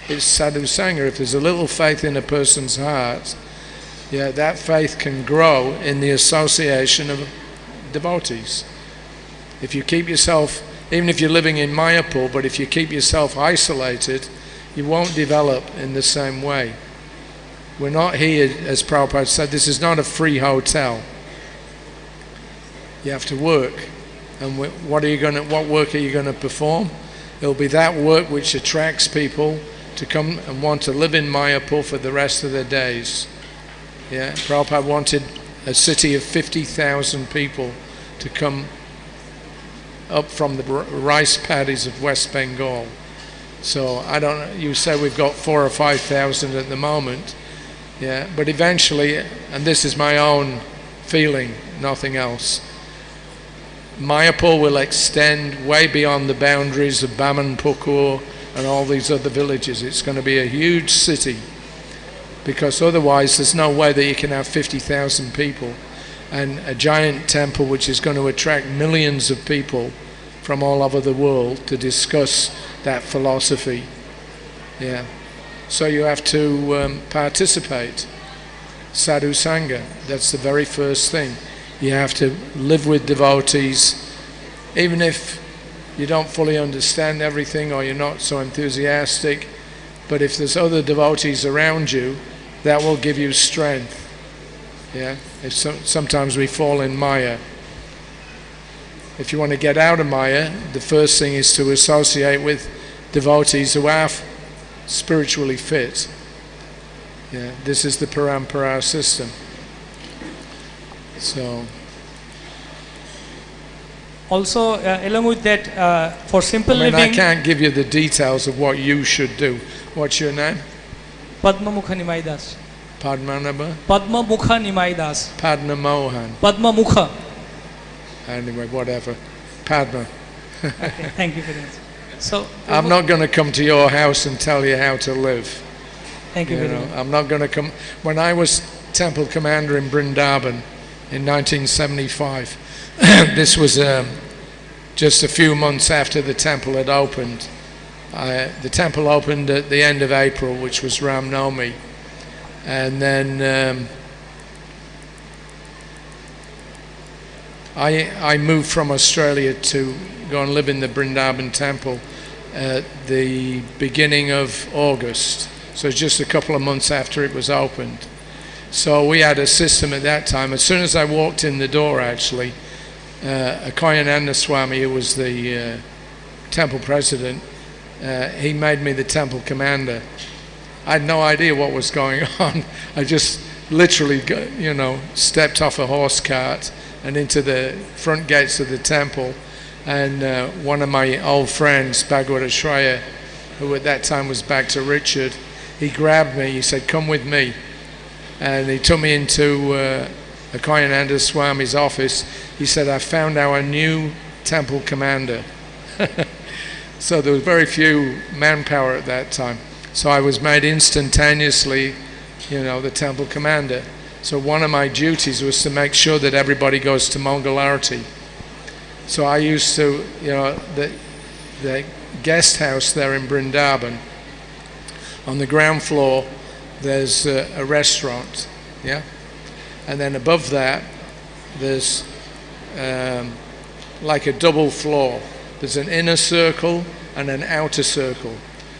It's Sadhu Sangha. If there's a little faith in a person's heart, that faith can grow in the association of devotees. If you keep yourself, even if you're living in Mayapur, but if you keep yourself isolated, you won't develop in the same way. We're not here, as Prabhupada said, this is not a free hotel. You have to work. And what work are you going to perform? It'll be that work which attracts people to come and want to live in Mayapur for the rest of their days. Prabhupada wanted a city of 50,000 people to come up from the rice paddies of West Bengal. So you say we've got 4,000 or 5,000 at the moment. But eventually, and this is my own feeling, nothing else, Mayapur will extend way beyond the boundaries of Bamanpukur and all these other villages. It's going to be a huge city, because otherwise there's no way that you can have 50,000 people. and a giant temple which is going to attract millions of people from all over the world to discuss that philosophy. Yeah. So you have to participate. Sadhu Sangha, that's the very first thing. You have to live with devotees, even if you don't fully understand everything or you're not so enthusiastic, but if there's other devotees around you, that will give you strength. Yeah. Sometimes we fall in Maya. If you want to get out of Maya, the first thing is to associate with devotees who are spiritually fit. Yeah, this is the parampara system. So. Also, along with that, for simple living. I can't give you the details of what you should do. What's your name? Padma Mukha Nimai Das. Padmanabha? Padma Mukha Nimai Das. Padma Mohan. Padma Mukha. Anyway, whatever. Padma. Okay, thank you very much. So I'm not going to come to your house and tell you how to live. Thank you very much. I'm not going to come. When I was temple commander in Vrindavan in 1975, this was just a few months after the temple had opened. The temple opened at the end of April, which was Ram Navami, and then I moved from Australia to go and live in the Vrindavan temple at the beginning of August. So just a couple of months after it was opened. So we had a system at that time. As soon as I walked in the door, actually, Akayananda Swami, who was the temple president, he made me the temple commander. I had no idea what was going on. I just literally, stepped off a horse cart and into the front gates of the temple. And one of my old friends, Bhagavad Shraya, who at that time was back to Richard, he grabbed me, he said, "Come with me." And he took me into Akayananda Swami's office. He said, "I found our new temple commander." So there was very few manpower at that time. So I was made instantaneously, the temple commander. So one of my duties was to make sure that everybody goes to Mangalarti. So I used to, the guest house there in Vrindavan, on the ground floor, there's a restaurant, yeah? And then above that, there's like a double floor. There's an inner circle and an outer circle.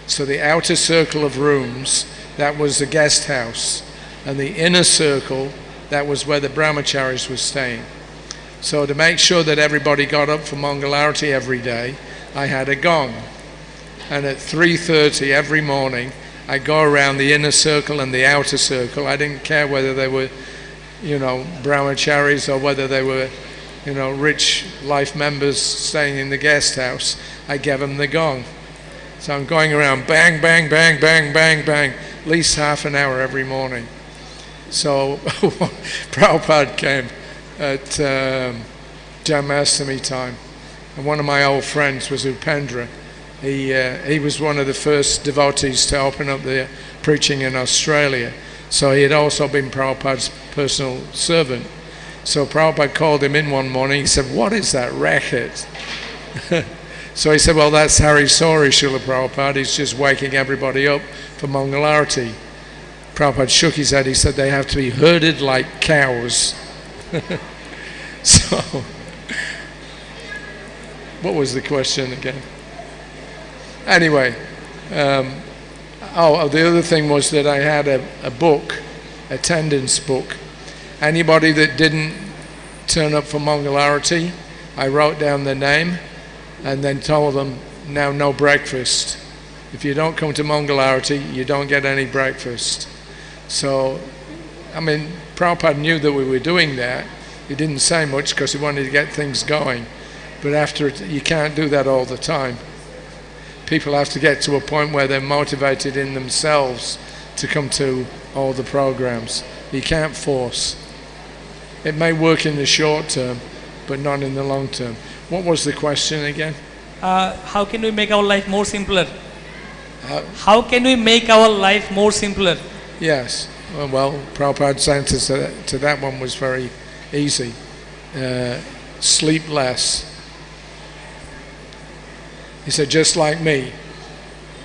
So the outer circle of rooms, that was the guest house. And the inner circle, that was where the brahmacharis were staying. So to make sure that everybody got up for Mangalarti every day, I had a gong. And at 3:30 every morning, I'd go around the inner circle and the outer circle. I didn't care whether they were, brahmacharis or whether they were, rich life members staying in the guest house. I gave them the gong. So I'm going around bang, bang, bang, bang, bang, bang, at least half an hour every morning. So Prabhupada came at Janmashtami time, and one of my old friends was Upendra. He was one of the first devotees to open up the preaching in Australia. So he had also been Prabhupada's personal servant. So Prabhupada called him in one morning. He said, "What is that racket?" So he said, "Well, that's Hari Sauri, Srila Prabhupada. He's just waking everybody up for Mangalarti." Prabhupada shook his head. He said, "They have to be herded like cows." So, what was the question again? Anyway, the other thing was that I had a book, attendance book. Anybody that didn't turn up for Mangalarti, I wrote down their name and then told them, now no breakfast. If you don't come to Mangalarti, you don't get any breakfast. So, Prabhupada knew that we were doing that. He didn't say much because he wanted to get things going. But you can't do that all the time. People have to get to a point where they're motivated in themselves to come to all the programs. You can't force. It may work in the short term, but not in the long term. What was the question again? How can we make our life more simpler? How can we make our life more simpler? Yes. Well, Prabhupada's answer to that one was very easy. Sleep less. He said, just like me.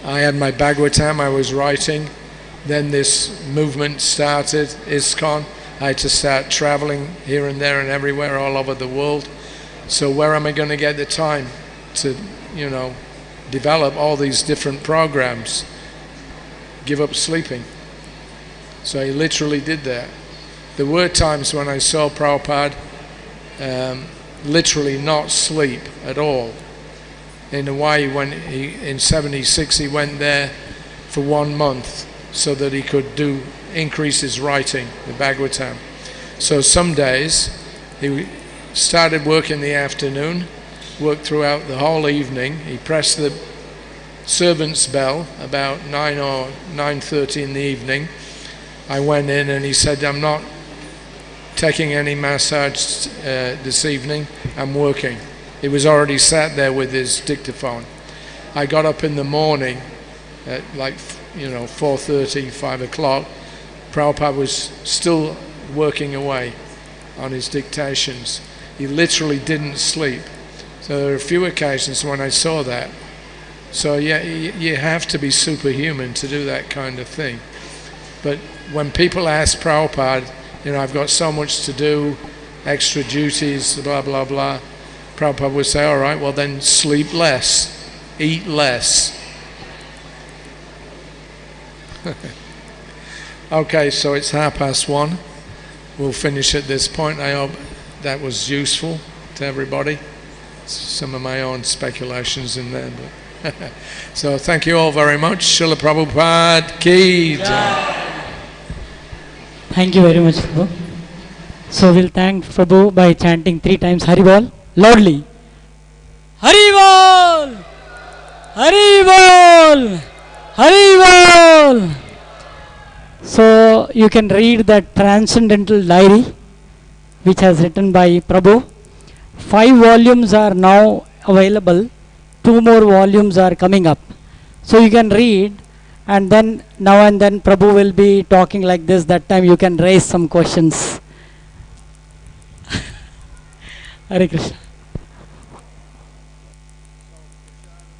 I had my Bhagavatam, I was writing. Then this movement started, ISKCON. I had to start traveling here and there and everywhere all over the world. So where am I going to get the time to, develop all these different programs? Give up sleeping. So he literally did that. There were times when I saw Prabhupada literally not sleep at all. In Hawaii, in 76, he went there for 1 month so that he could increase his writing, the Bhagavatam. So some days he started work in the afternoon, worked throughout the whole evening. He pressed the servant's bell about 9 or 9:30 in the evening. I went in and he said, I'm not taking any massage this evening, I'm working. He was already sat there with his dictaphone. I got up in the morning at 4:30, 5 o'clock. Prabhupada was still working away on his dictations. He literally didn't sleep. So there were a few occasions when I saw that. So yeah, you have to be superhuman to do that kind of thing. But when people ask Prabhupada, I've got so much to do, extra duties, blah, blah, blah, Prabhupada would say, all right, well then sleep less, eat less. Okay, so it's 1:30. We'll finish at this point. I hope that was useful to everybody. Some of my own speculations in there. But so thank you all very much. Srila Prabhupada ki jai. Thank you very much, Prabhu. So we'll thank Prabhu by chanting 3 times Haribol loudly. Haribol! Haribol! Haribol! So you can read the Transcendental Diary which has written by Prabhu. 5 volumes are now available. 2 more volumes are coming up. So you can read, and then now and then Prabhu will be talking like this. That time you can raise some questions. Hare Krishna.